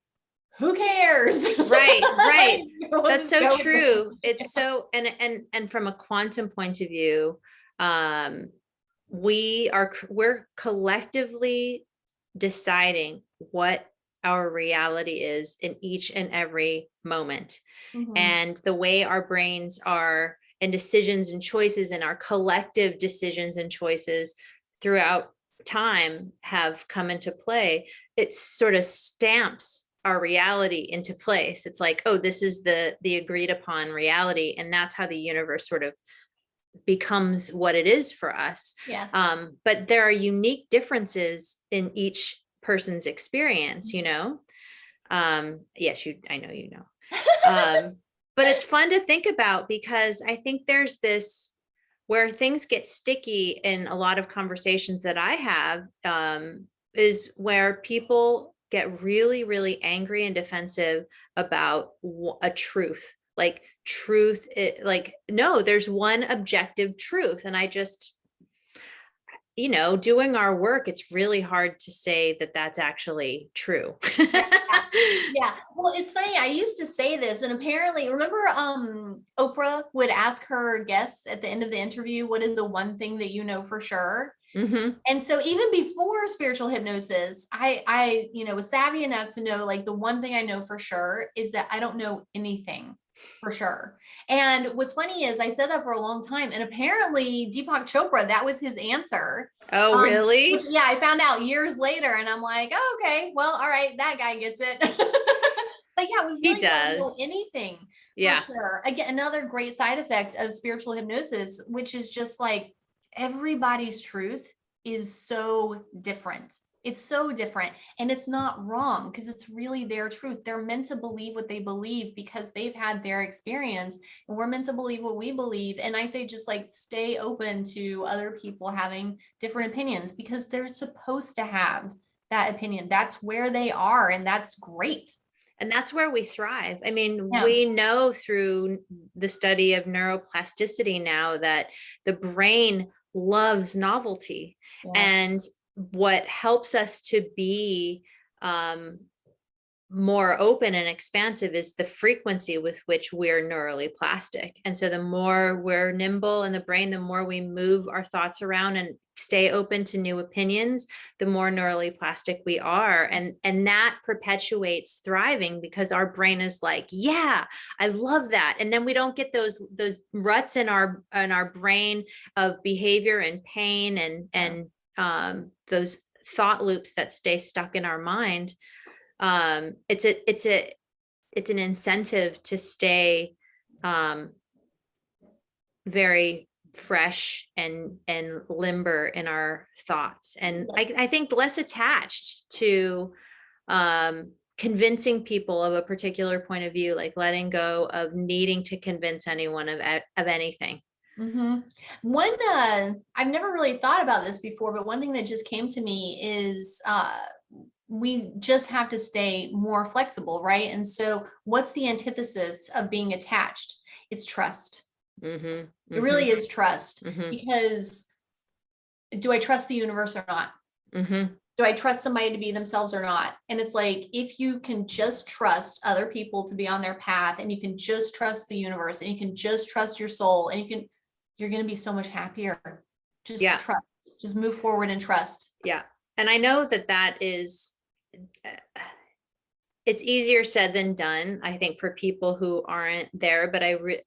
Who cares? Right. That's so true. It's so, and from a quantum point of view, we're collectively deciding what our reality is in each and every moment. And the way our brains are, and decisions and choices, and our collective decisions and choices throughout time have come into play. It sort of stamps our reality into place. It's like, oh, this is the agreed upon reality. And that's how the universe sort of becomes what it is for us. But there are unique differences in each person's experience, yes, I know, but it's fun to think about, because I think there's this where things get sticky in a lot of conversations that I have, is where people get really, really angry and defensive about a truth. Like truth, no, there's one objective truth. And I just, doing our work, it's really hard to say that that's actually true. Yeah. Well, it's funny. I used to say this, and apparently, remember, Oprah would ask her guests at the end of the interview, what is the one thing that you know for sure? Mm-hmm. And so even before spiritual hypnosis, I was savvy enough to know, like, the one thing I know for sure is that I don't know anything for sure. And what's funny is I said that for a long time, and apparently Deepak Chopra, that was his answer. Oh, Which, really? yeah, I found out years later, and I'm like, oh, okay, well, all right, that guy gets it. But yeah, we He really don't know does. anything for Yeah. sure. Again, another great side effect of spiritual hypnosis, which is just like everybody's truth is so different. It's so different, and it's not wrong because it's really their truth. They're meant to believe what they believe because they've had their experience, and we're meant to believe what we believe. And I say, just like, stay open to other people having different opinions because they're supposed to have that opinion. That's where they are, and that's great. And that's where we thrive. I mean, Yeah. we know through the study of neuroplasticity now that the brain loves novelty. Yeah. And what helps us to be more open and expansive is the frequency with which we're neurally plastic. And so the more we're nimble in the brain, the more we move our thoughts around and stay open to new opinions, the more neurally plastic we are. And that perpetuates thriving because our brain is like, yeah, I love that. And then we don't get those ruts in our brain of behavior and pain and those thought loops that stay stuck in our mind. It's an incentive to stay very fresh and limber in our thoughts, and Yes. I think less attached to convincing people of a particular point of view, like letting go of needing to convince anyone of anything. Mm-hmm. I've never really thought about this before, but one thing that just came to me is we just have to stay more flexible, right? And so what's the antithesis of being attached? It's trust. Mm-hmm, It really mm-hmm, is trust, mm-hmm, because do I trust the universe or not? mm-hmm. Do I trust somebody to be themselves or not? And it's like, if you can just trust other people to be on their path, and you can just trust the universe, and you can just trust your soul, and you're going to be so much happier. Just Yeah. trust, just move forward and trust. Yeah. And I know that is, it's easier said than done, I think, for people who aren't there, but it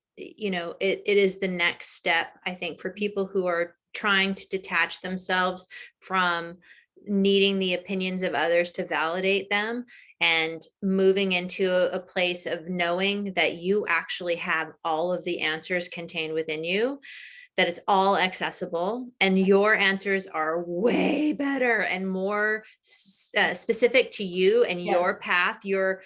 is the next step, I think, for people who are trying to detach themselves from needing the opinions of others to validate them, and moving into a place of knowing that you actually have all of the answers contained within you, that it's all accessible, and your answers are way better and more specific to you and Yes. your path, your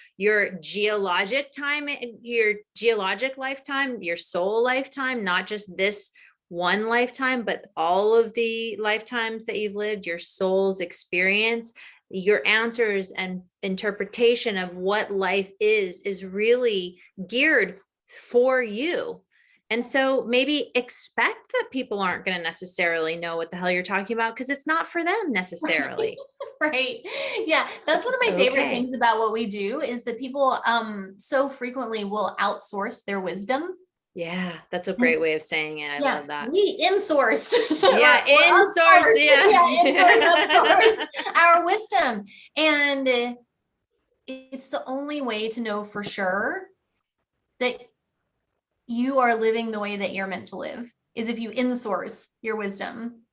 geologic time, your geologic lifetime, your soul lifetime, not just this one lifetime, but all of the lifetimes that you've lived, your soul's experience. Your answers and interpretation of what life is really geared for you. And so maybe expect that people aren't going to necessarily know what the hell you're talking about, because it's not for them necessarily. Right. Yeah. That's one of my favorite Okay. things about what we do, is that people so frequently will outsource their wisdom. Yeah, that's a great way of saying it. I Yeah, love that. we insource. Yeah, or in-source. upsource. Yeah, insource, Yeah. upsource our wisdom. And it's the only way to know for sure that you are living the way that you're meant to live, is if you insource your wisdom.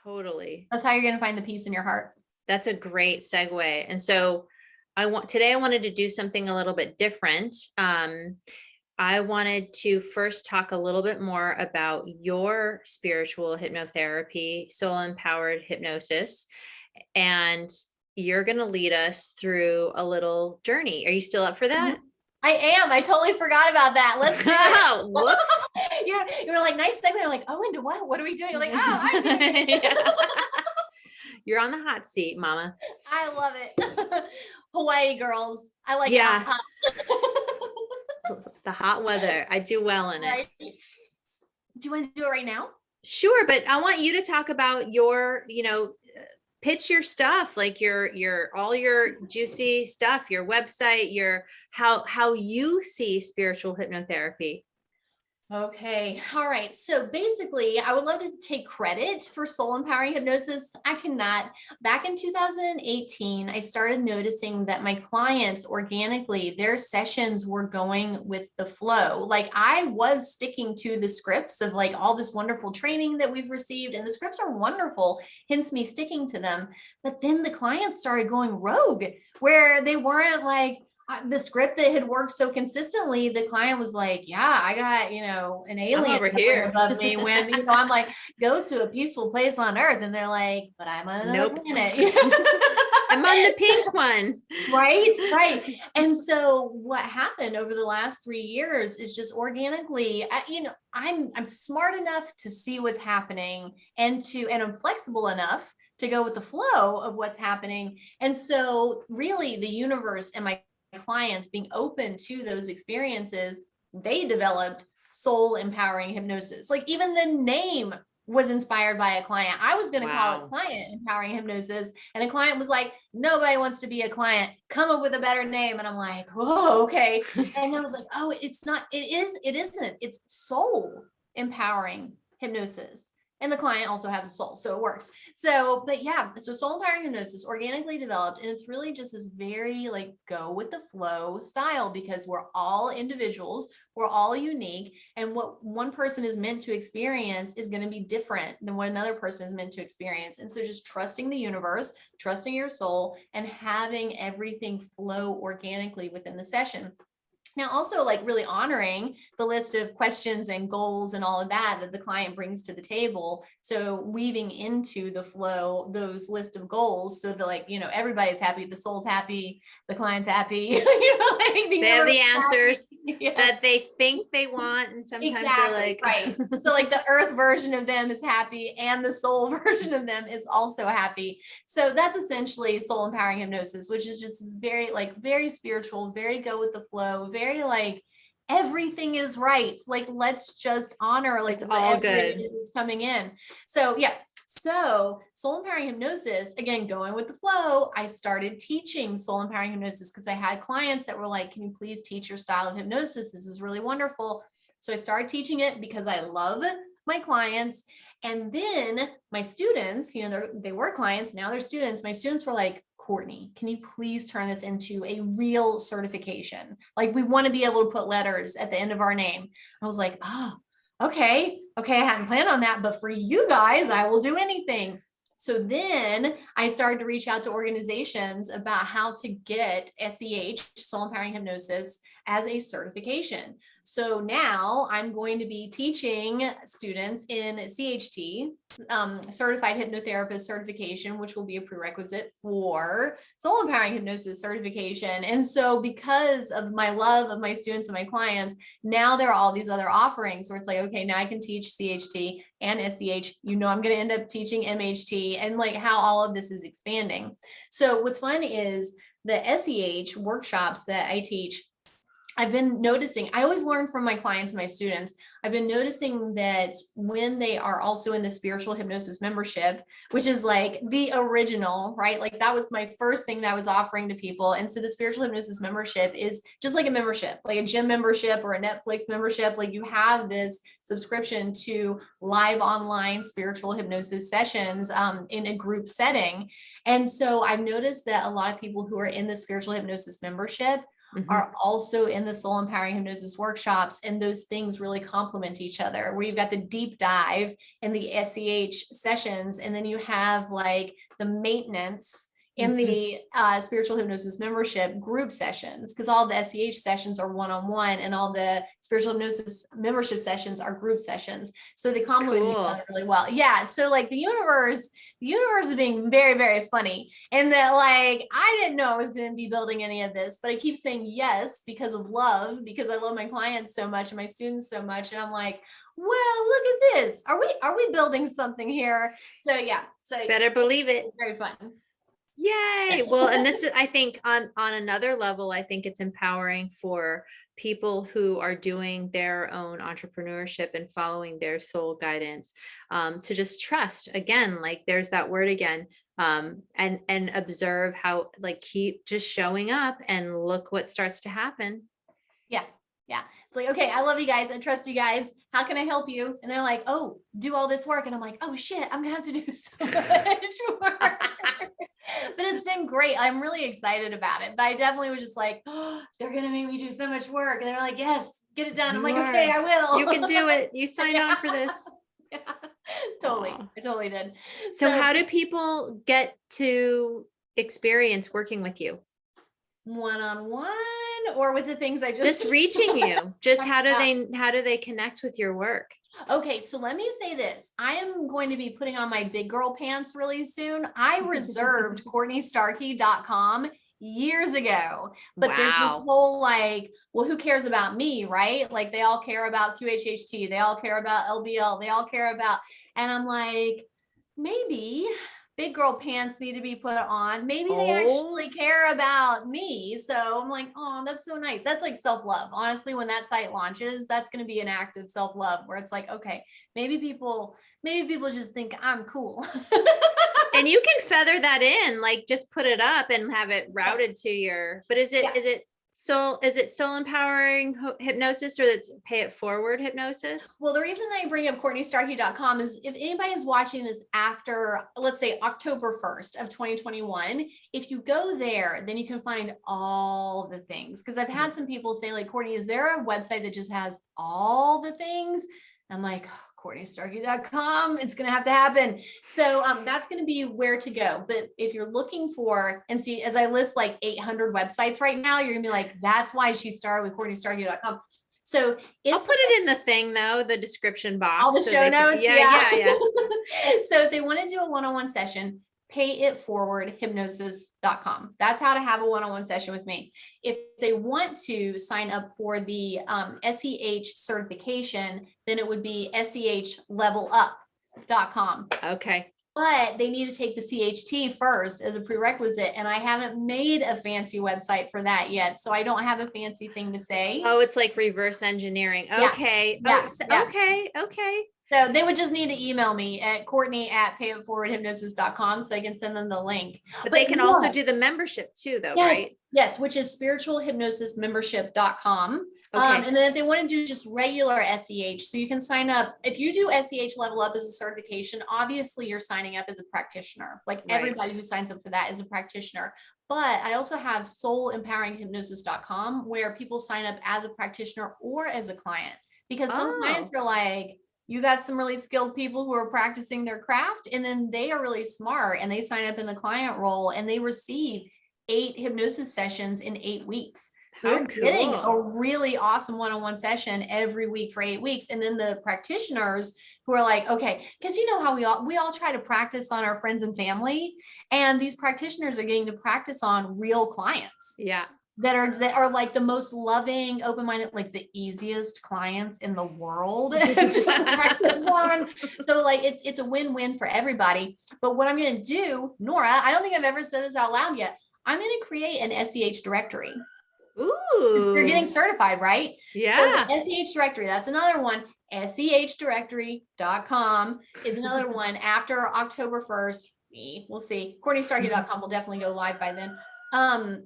Totally. That's how you're going to find the peace in your heart. That's a great segue. And so today I wanted to do something a little bit different. I wanted to first talk a little bit more about your spiritual hypnotherapy, soul empowered hypnosis, and you're going to lead us through a little journey. Are you still up for that? I am. I totally forgot about that. Let's do it. Whoops. You were like, nice segue. I'm like, oh, into what? What are we doing? You're like, oh, I'm doing it. Yeah. You're on the hot seat, mama. I love it. Hawaii girls. I like Yeah. hot. The hot weather. I do well in it. Right. Do you want to do it right now? Sure, but I want you to talk about your, pitch your stuff, like your all your juicy stuff, your website, your how you see spiritual hypnotherapy. Okay. All right. So basically, I would love to take credit for soul empowering hypnosis. I cannot. Back in 2018, I started noticing that my clients organically, their sessions were going with the flow. Like I was sticking to the scripts of like all this wonderful training that we've received, and the scripts are wonderful, hence me sticking to them. But then the clients started going rogue, where they weren't like, the script that had worked so consistently, the client was like, yeah, I got, an I'm alien over hovering here. above me when, I'm like, go to a peaceful place on earth. And they're like, but I'm on another Nope. planet. I'm on the pink one. Right, right. And so what happened over the last 3 years is just organically, I'm smart enough to see what's happening and I'm flexible enough to go with the flow of what's happening. And so really the universe and my clients being open to those experiences, they developed soul empowering hypnosis. Like even the name was inspired by a client. I was going to call it Wow. client empowering hypnosis. And a client was like, nobody wants to be a client. Come up with a better name. And I'm like, whoa, okay. And I was like, oh, it's not, it isn't. It's soul empowering hypnosis. And the client also has a soul, so it works. So, but yeah, so soul empowering hypnosis organically developed, and it's really just this very like go with the flow style because we're all individuals, we're all unique, and what one person is meant to experience is going to be different than what another person is meant to experience. And so just trusting the universe, trusting your soul, and having everything flow organically within the session. Now, also like really honoring the list of questions and goals and all of that the client brings to the table. So weaving into the flow, those list of goals so that like, everybody's happy, the soul's happy, the client's happy, like They have the answers yes. that they think they want. And sometimes Exactly, they're like, right. So like the earth version of them is happy and the soul version of them is also happy. So that's essentially soul empowering hypnosis, which is just very like very spiritual, very go with the flow, very like everything is right. Like let's just honor like it's all whatever it good. is that's coming in. So yeah. So soul empowering hypnosis, again, going with the flow, I started teaching soul empowering hypnosis because I had clients that were like, can you please teach your style of hypnosis? This is really wonderful. So I started teaching it because I love my clients. And then my students, they were clients, now they're students. My students were like, Courtney, can you please turn this into a real certification? Like we want to be able to put letters at the end of our name. I was like, oh, okay. I hadn't planned on that, but for you guys, I will do anything. So then I started to reach out to organizations about how to get SEH, Soul Empowering Hypnosis, as a certification. So now I'm going to be teaching students in CHT, Certified Hypnotherapist certification, which will be a prerequisite for Soul Empowering Hypnosis certification. And so because of my love of my students and my clients, now there are all these other offerings where it's like, okay, now I can teach CHT and SEH. I'm going to end up teaching MHT and like how all of this is expanding. So what's fun is the SEH workshops that I teach, I've been noticing, I always learn from my clients and my students. I've been noticing that when they are also in the spiritual hypnosis membership, which is like the original, right? Like that was my first thing that I was offering to people. And so the spiritual hypnosis membership is just like a membership, like a gym membership or a Netflix membership. Like you have this subscription to live online spiritual hypnosis sessions in a group setting. And so I've noticed that a lot of people who are in the spiritual hypnosis membership are also in the soul empowering hypnosis workshops. And those things really complement each other, where you've got the deep dive in the SEH sessions. And then you have like the maintenance in the spiritual hypnosis membership group sessions, because all the SEH sessions are one-on-one and all the spiritual hypnosis membership sessions are group sessions. So they complement each other really well. Yeah. So like the universe is being very, very funny. And that like, I didn't know I was going to be building any of this, but I keep saying yes because of love, because I love my clients so much and my students so much. And I'm like, well, look at this. Are we building something here? So yeah. So better believe it. Very fun. Yay. Well, and this is, I think on another level, I think it's empowering for people who are doing their own entrepreneurship and following their soul guidance, to just trust again, like there's that word again, and observe how, like, keep just showing up and look what starts to happen. Yeah. Yeah. It's like, okay, I love you guys. I trust you guys. How can I help you? And they're like, oh, do all this work. And I'm like, oh shit, I'm gonna have to do so much work. But it's been great. I'm really excited about it. But I definitely was just like, oh, they're gonna make me do so much work. And they're like, yes, get it done. I'm You like, are. okay, I will. You can do it. You signed on for this. Yeah, totally. Aw. I totally did. So how do people get to experience working with you? One-on-one or with the things I Just reaching you. Just talked how do about? how do they connect with your work? Okay, so let me say this. I am going to be putting on my big girl pants really soon. I reserved CourtneyStarkey.com years ago, but there's this Wow. whole like, well, who cares about me, right? Like they all care about QHHT, they all care about LBL, they all care about, and I'm like, maybe big girl pants need to be put on. Maybe they Oh, actually care about me. So I'm like, oh, that's so nice. That's like self-love. Honestly, when that site launches, that's going to be an act of self-love where it's like, okay, maybe people just think I'm cool. and you can feather that in, like just put it up and have it Yeah. routed to your, but Yeah. is it soul empowering hypnosis or it's pay it forward hypnosis? Well, the reason I bring up CourtneyStarkey.com is if anybody is watching this after, let's say October 1st of 2021, if you go there, then you can find all the things. Because I've had some people say, like, Courtney, is there a website that just has all the things? I'm like, oh, CourtneyStarkey.com, it's going to have to happen. So that's going to be where to go. But if you're looking for, and see, as I list like 800 websites right now, you're going to be like, that's why she started with CourtneyStarkey.com. So I'll it's put it in the thing though, the description all the box. So show they can, notes. yeah. So if they want to do a one-on-one session, pay it forward hypnosis.com. That's how to have a one-on-one session with me. If they want to sign up for the SEH certification, then it would be SEHlevelup.com. Okay. But they need to take the CHT first as a prerequisite. And I haven't made a fancy website for that yet. So I don't have a fancy thing to say. Oh, it's like reverse engineering. Yeah. Okay. Yeah. Yeah. Okay. So they would just need to email me at Courtney@payitforwardhypnosis.com so I can send them the link. But they can also do the membership too, though, yes, right? yes, which is spiritualhypnosismembership.com. Okay. And then if they want to do just regular SEH, so you can sign up. If you do SEH Level Up as a certification, obviously you're signing up as a practitioner. Like Right. everybody who signs up for that is a practitioner. But I also have soulempoweringhypnosis.com where people sign up as a practitioner or as a client. Because some clients are like, you got some really skilled people who are practicing their craft, and then they are really smart and they sign up in the client role and they receive 8 hypnosis sessions in 8 weeks. So they're getting a really awesome one-on-one session every week for 8 weeks. And then the practitioners who are like, okay, because you know how we all try to practice on our friends and family, and these practitioners are getting to practice on real clients. Yeah. That are like the most loving, open-minded, like the easiest clients in the world to practice on. So like it's a win-win for everybody. But what I'm going to do, Nora, I don't think I've ever said this out loud yet. I'm going to create an SEH directory. Ooh. You're getting certified, right? Yeah. So SEH directory, that's another one. SEHdirectory.com is another one after October 1st. We'll see. CourtneyStarkey.com will definitely go live by then.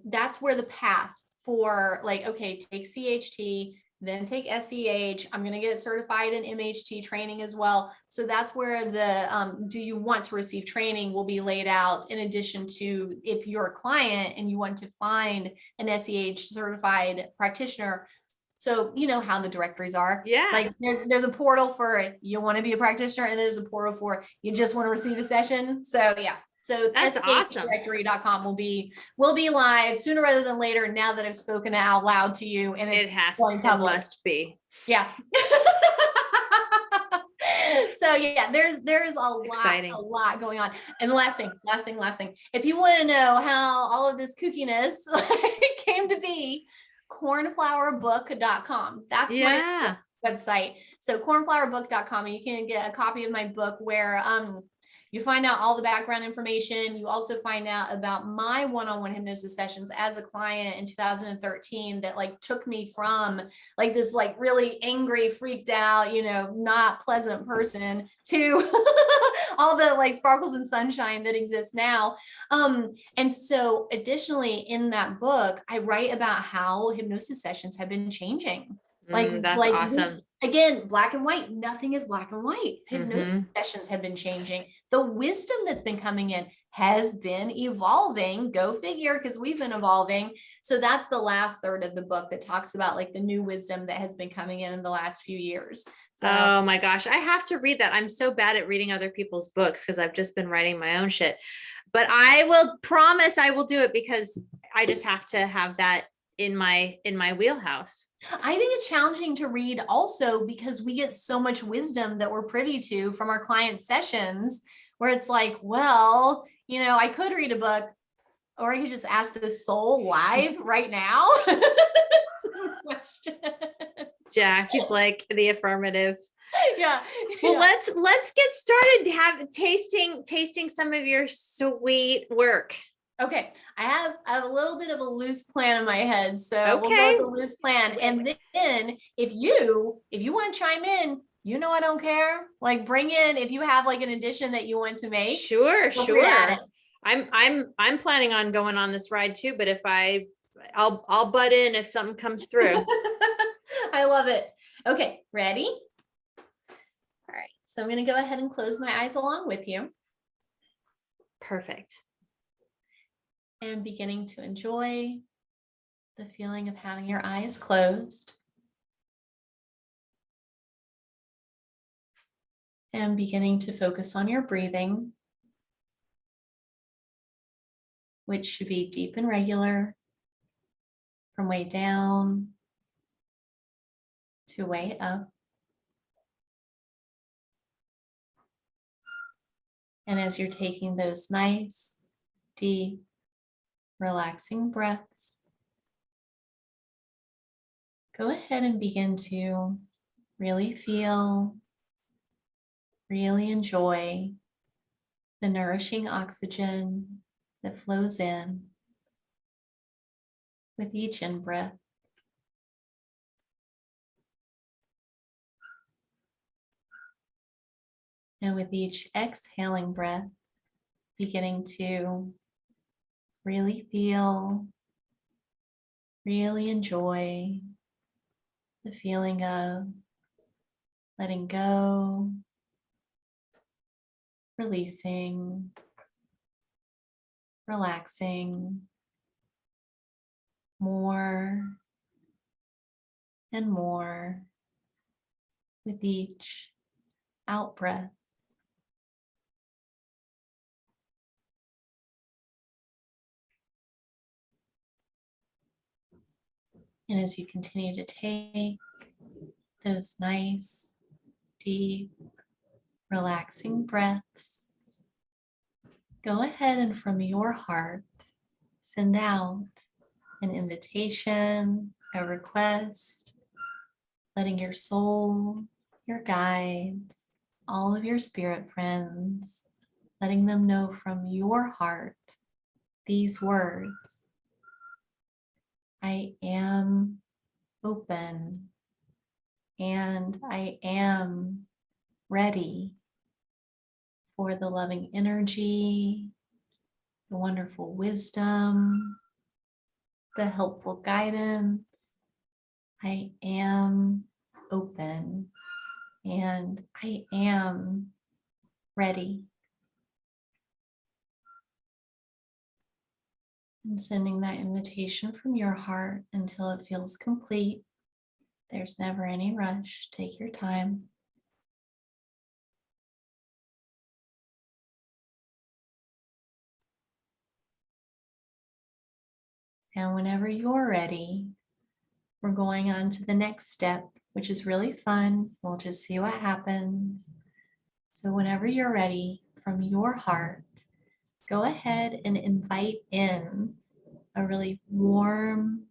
That's where the path for like, okay, take CHT, then take SEH. I'm going to get certified in MHT training as well. So that's where the do you want to receive training will be laid out, in addition to if you're a client and you want to find an SEH certified practitioner. So you know how the directories are. Yeah. Like there's a portal for you want to be a practitioner, and there's a portal for you just want to receive a session. So yeah. So that's awesome. SEHdirectory.com will be live sooner rather than later, now that I've spoken out loud to you, and It must be. Yeah. So yeah, there's a lot going on. And last thing. If you want to know how all of this kookiness came to be, cornflowerbook.com. That's my website. So cornflowerbook.com, and you can get a copy of my book where you find out all the background information. You also find out about my one-on-one hypnosis sessions as a client in 2013 that like took me from like this like really angry, freaked out, not pleasant person to all the like sparkles and sunshine that exists now. And so additionally in that book, I write about how hypnosis sessions have been changing. That's awesome. Again, black and white, nothing is black and white. Hypnosis Mhm. sessions have been changing. The wisdom that's been coming in has been evolving. Go figure, because we've been evolving. So that's the last third of the book that talks about like the new wisdom that has been coming in the last few years. So Oh my gosh, I have to read that. I'm so bad at reading other people's books because I've just been writing my own shit. But I will promise I will do it because I just have to have that in my wheelhouse. I think it's challenging to read also because we get so much wisdom that we're privy to from our client sessions where it's like, well, I could read a book or I could just ask this soul live right now. Question. Jackie's like the affirmative. Yeah. Well, let's get started tasting some of your sweet work. Okay, I have a little bit of a loose plan in my head, so we'll go Okay. with the loose plan. And then if you want to chime in, I don't care. Like bring in if you have like an addition that you want to make. Sure. Feel free to add it. I'm planning on going on this ride too, but I'll butt in if something comes through. I love it. Okay, ready? All right, so I'm going to go ahead and close my eyes along with you. Perfect. And beginning to enjoy the feeling of having your eyes closed. And beginning to focus on your breathing, which should be deep and regular from way down to way up. And as you're taking those nice, deep, relaxing breaths, go ahead and begin to really feel, really enjoy the nourishing oxygen that flows in with each in-breath. And with each exhaling breath, beginning to really feel, really enjoy the feeling of letting go, releasing, relaxing more and more with each out breath. And as you continue to take those nice, deep, relaxing breaths, go ahead and from your heart, send out an invitation, a request, letting your soul, your guides, all of your spirit friends, letting them know from your heart these words: I am open and I am ready for the loving energy, the wonderful wisdom, the helpful guidance. I am open and I am ready. And sending that invitation from your heart until it feels complete. There's never any rush. Take your time. And whenever you're ready, we're going on to the next step, which is really fun. We'll just see what happens. So whenever you're ready, from your heart, go ahead and invite in a really warm,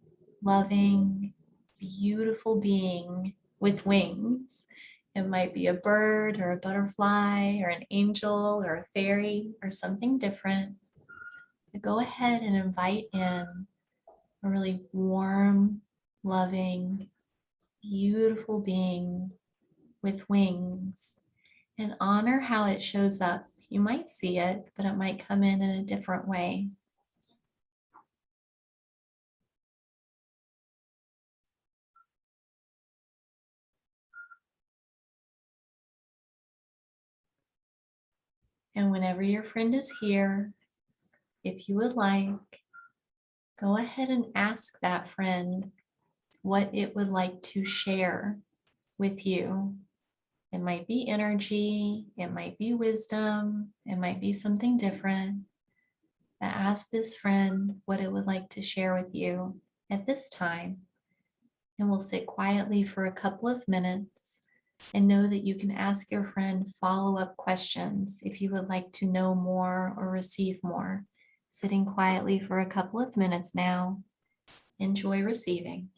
loving, beautiful being with wings. It might be a bird or a butterfly or an angel or a fairy or something different. But go ahead and invite in a really warm, loving, beautiful being with wings, and honor how it shows up. You might see it, but it might come in a different way. And whenever your friend is here, if you would like, go ahead and ask that friend what it would like to share with you. It might be energy, it might be wisdom, it might be something different. But ask this friend what it would like to share with you at this time. And we'll sit quietly for a couple of minutes and know that you can ask your friend follow-up questions if you would like to know more or receive more. Sitting quietly for a couple of minutes now. Enjoy receiving.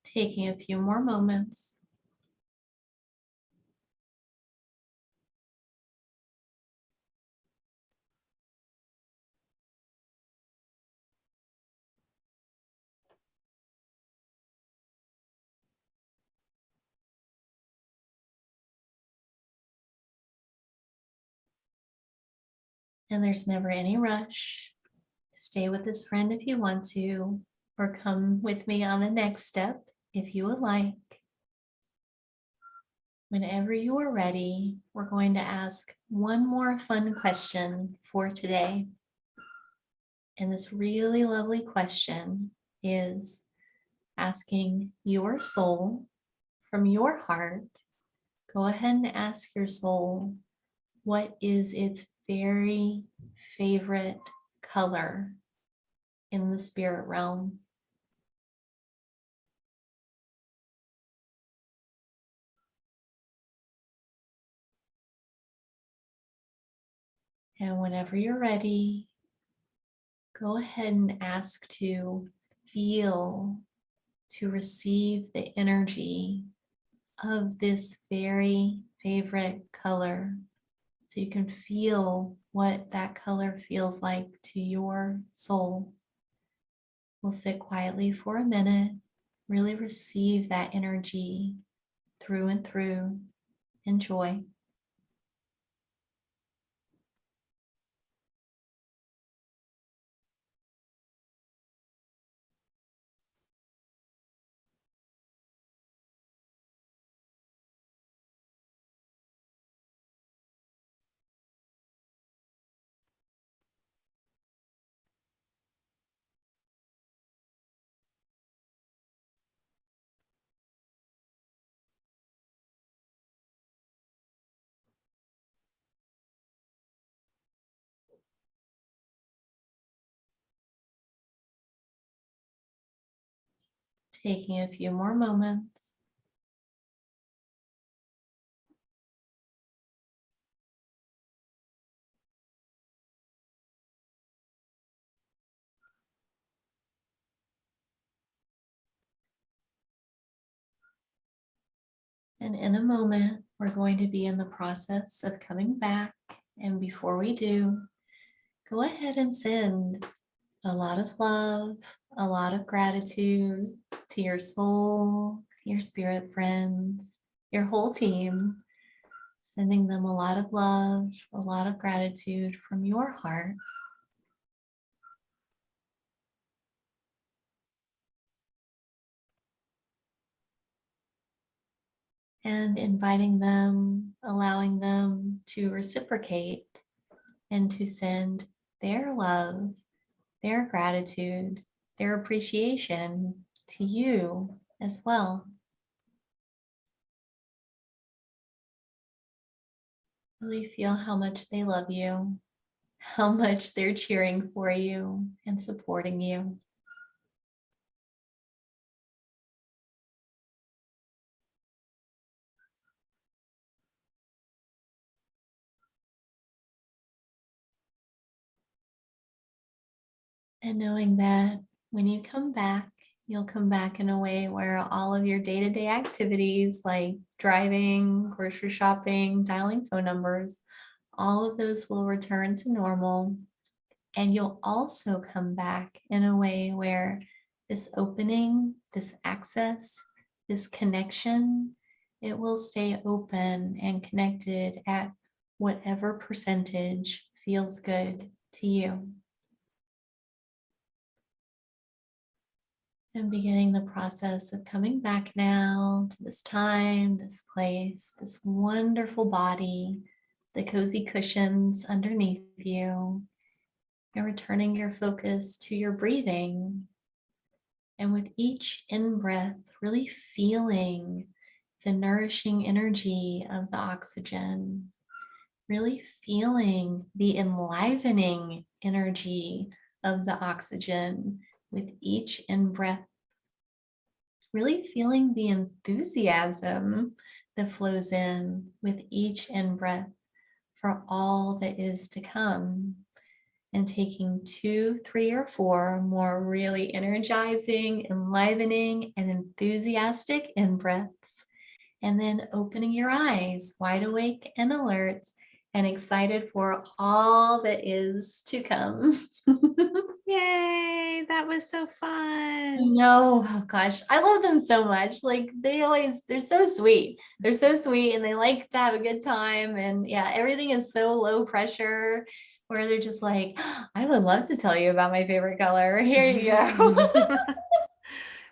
Taking a few more moments. And there's never any rush. Stay with this friend if you want to, or come with me on the next step if you would like. Whenever you are ready, we're going to ask one more fun question for today. And this really lovely question is asking your soul from your heart. Go ahead and ask your soul, what is its very favorite color in the spirit realm? And whenever you're ready, go ahead and ask to feel, to receive the energy of this very favorite color. So you can feel what that color feels like to your soul. We'll sit quietly for a minute, really receive that energy through and through. Enjoy. Taking a few more moments. And in a moment, we're going to be in the process of coming back. And before we do, go ahead and send a lot of love, a lot of gratitude to your soul, your spirit friends, your whole team, sending them a lot of love, a lot of gratitude from your heart. And inviting them, allowing them to reciprocate and to send their love, their gratitude, their appreciation to you as well. Really feel how much they love you, how much they're cheering for you and supporting you. And knowing that when you come back, you'll come back in a way where all of your day-to-day activities like driving, grocery shopping, dialing phone numbers, all of those will return to normal. And you'll also come back in a way where this opening, this access, this connection, it will stay open and connected at whatever percentage feels good to you. And beginning the process of coming back now to this time, this place, this wonderful body, the cozy cushions underneath you, and returning your focus to your breathing. And with each in-breath, really feeling the nourishing energy of the oxygen, really feeling the enlivening energy of the oxygen with each in-breath, really feeling the enthusiasm that flows in with each in-breath for all that is to come. And taking 2, 3, or 4 more really energizing, enlivening, and enthusiastic in-breaths. And then opening your eyes wide awake and alert and excited for all that is to come. Yay, that was so fun. No, oh gosh, I love them so much. Like they're so sweet. They're so sweet and they like to have a good time. And yeah, everything is so low pressure where they're just like, I would love to tell you about my favorite color. Here you go.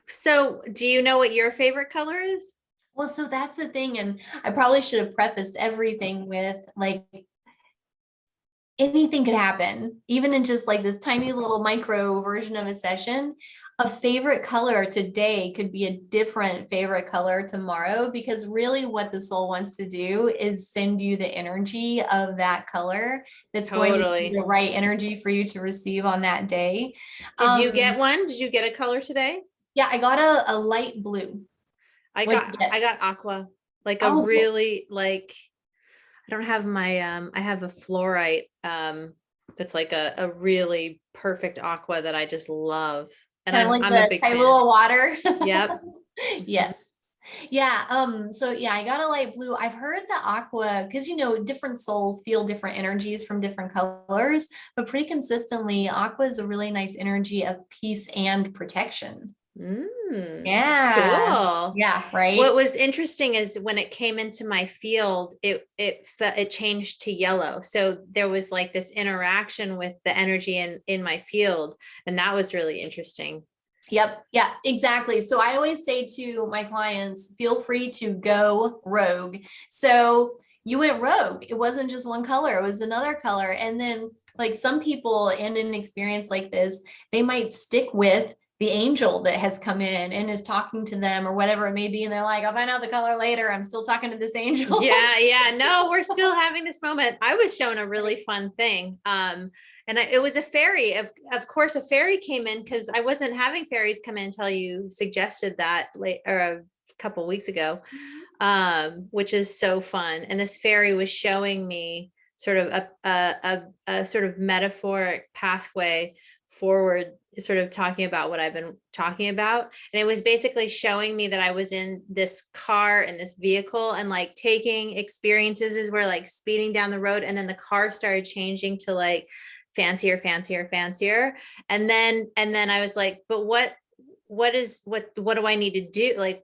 So, do you know what your favorite color is? Well, so that's the thing. And I probably should have prefaced everything with like, anything could happen, even in just like this tiny little micro version of a session. A favorite color today could be a different favorite color tomorrow, because really what the soul wants to do is send you the energy of that color that's going to be Totally. the right energy for you to receive on that day. Did you get one? Did you get a color today? Yeah, I got a light blue. I Like, got aqua, like a oh, really like I don't have my I have a fluorite that's like a really perfect aqua that I just love. And kind of like I'm a the big tiny fan. little water. Yep. Yes. Yeah. So yeah, I got a light blue. I've heard the aqua, because different souls feel different energies from different colors, but pretty consistently, aqua is a really nice energy of peace and protection. Yeah. Cool. Yeah, What right. was interesting is when it came into my field, it changed to yellow. So there was like this interaction with the energy in my field, and that was really interesting. Yep. Yeah, exactly. So I always say to my clients, feel free to go rogue. So you went rogue. It wasn't just one color, it was another color. And then, like some people in an experience like this, they might stick with the angel that has come in and is talking to them or whatever it may be. And they're like, I'll find out the color later. I'm still talking to this angel. Yeah. No, we're still having this moment. I was shown a really fun thing. And it was a fairy. Of course, a fairy came in because I wasn't having fairies come in until you suggested that late or a couple weeks ago, which is so fun. And this fairy was showing me sort of a sort of metaphoric pathway forward, sort of talking about what I've been talking about. And it was basically showing me that I was in this car in this vehicle and like taking experiences as we're like speeding down the road. And then the car started changing to like fancier. And then I was like, but what do I need to do? Like,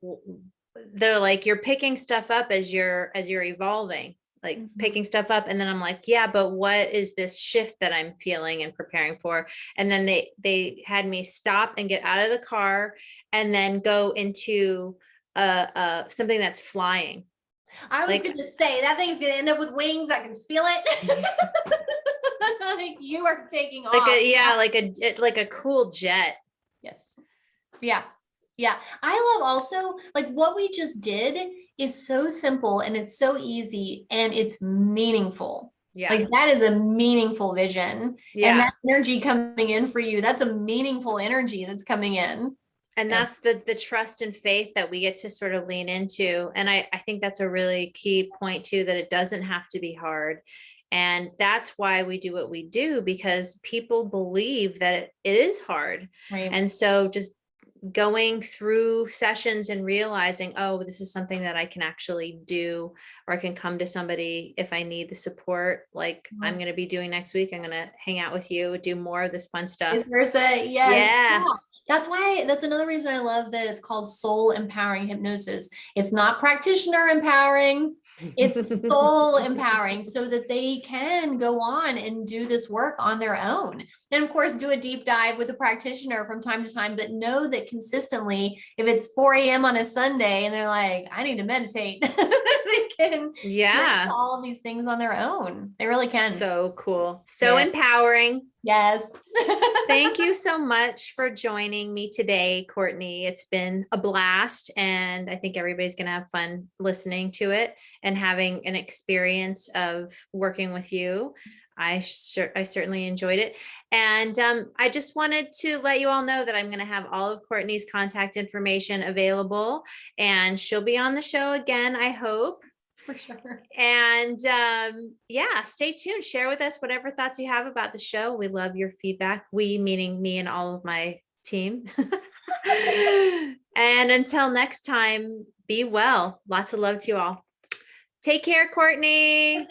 they're like, you're picking stuff up as you're evolving, like picking stuff up. And then I'm like, yeah, but what is this shift that I'm feeling and preparing for? And then they had me stop and get out of the car and then go into something that's flying. I was Like, going to say that thing's going to end up with wings. I can feel it. Like you are taking like off. like a cool jet. Yes. Yeah. Yeah. I love also like what we just did is so simple and it's so easy and it's meaningful. Yeah. Like that is a meaningful vision. Yeah. And that energy coming in for you, that's a meaningful energy that's coming in. And Yeah. that's the trust and faith that we get to sort of lean into. And I think that's a really key point too, that it doesn't have to be hard. And that's why we do what we do, because people believe that it is hard. Right. And so just going through sessions and realizing, oh, this is something that I can actually do, or I can come to somebody if I need the support, like I'm going to be doing next week. I'm going to hang out with you, do more of this fun stuff. Vice versa. Yes. Yeah. That's another reason I love that it's called soul empowering hypnosis. It's not practitioner empowering. It's soul empowering, so that they can go on and do this work on their own. And of course, do a deep dive with a practitioner from time to time, but know that consistently, if it's 4 a.m. on a Sunday and they're like, I need to meditate, they can do all of these things on their own. They really can. So cool. So empowering. Yes. Thank you so much for joining me today, Courtney. It's been a blast, and I think everybody's going to have fun listening to it and having an experience of working with you. I certainly enjoyed it. And I just wanted to let you all know that I'm going to have all of Courtney's contact information available, and she'll be on the show again, I hope. For sure. And yeah, stay tuned. Share with us whatever thoughts you have about the show. We love your feedback. We, meaning me and all of my team. And until next time, be well. Lots of love to you all. Take care, Courtney.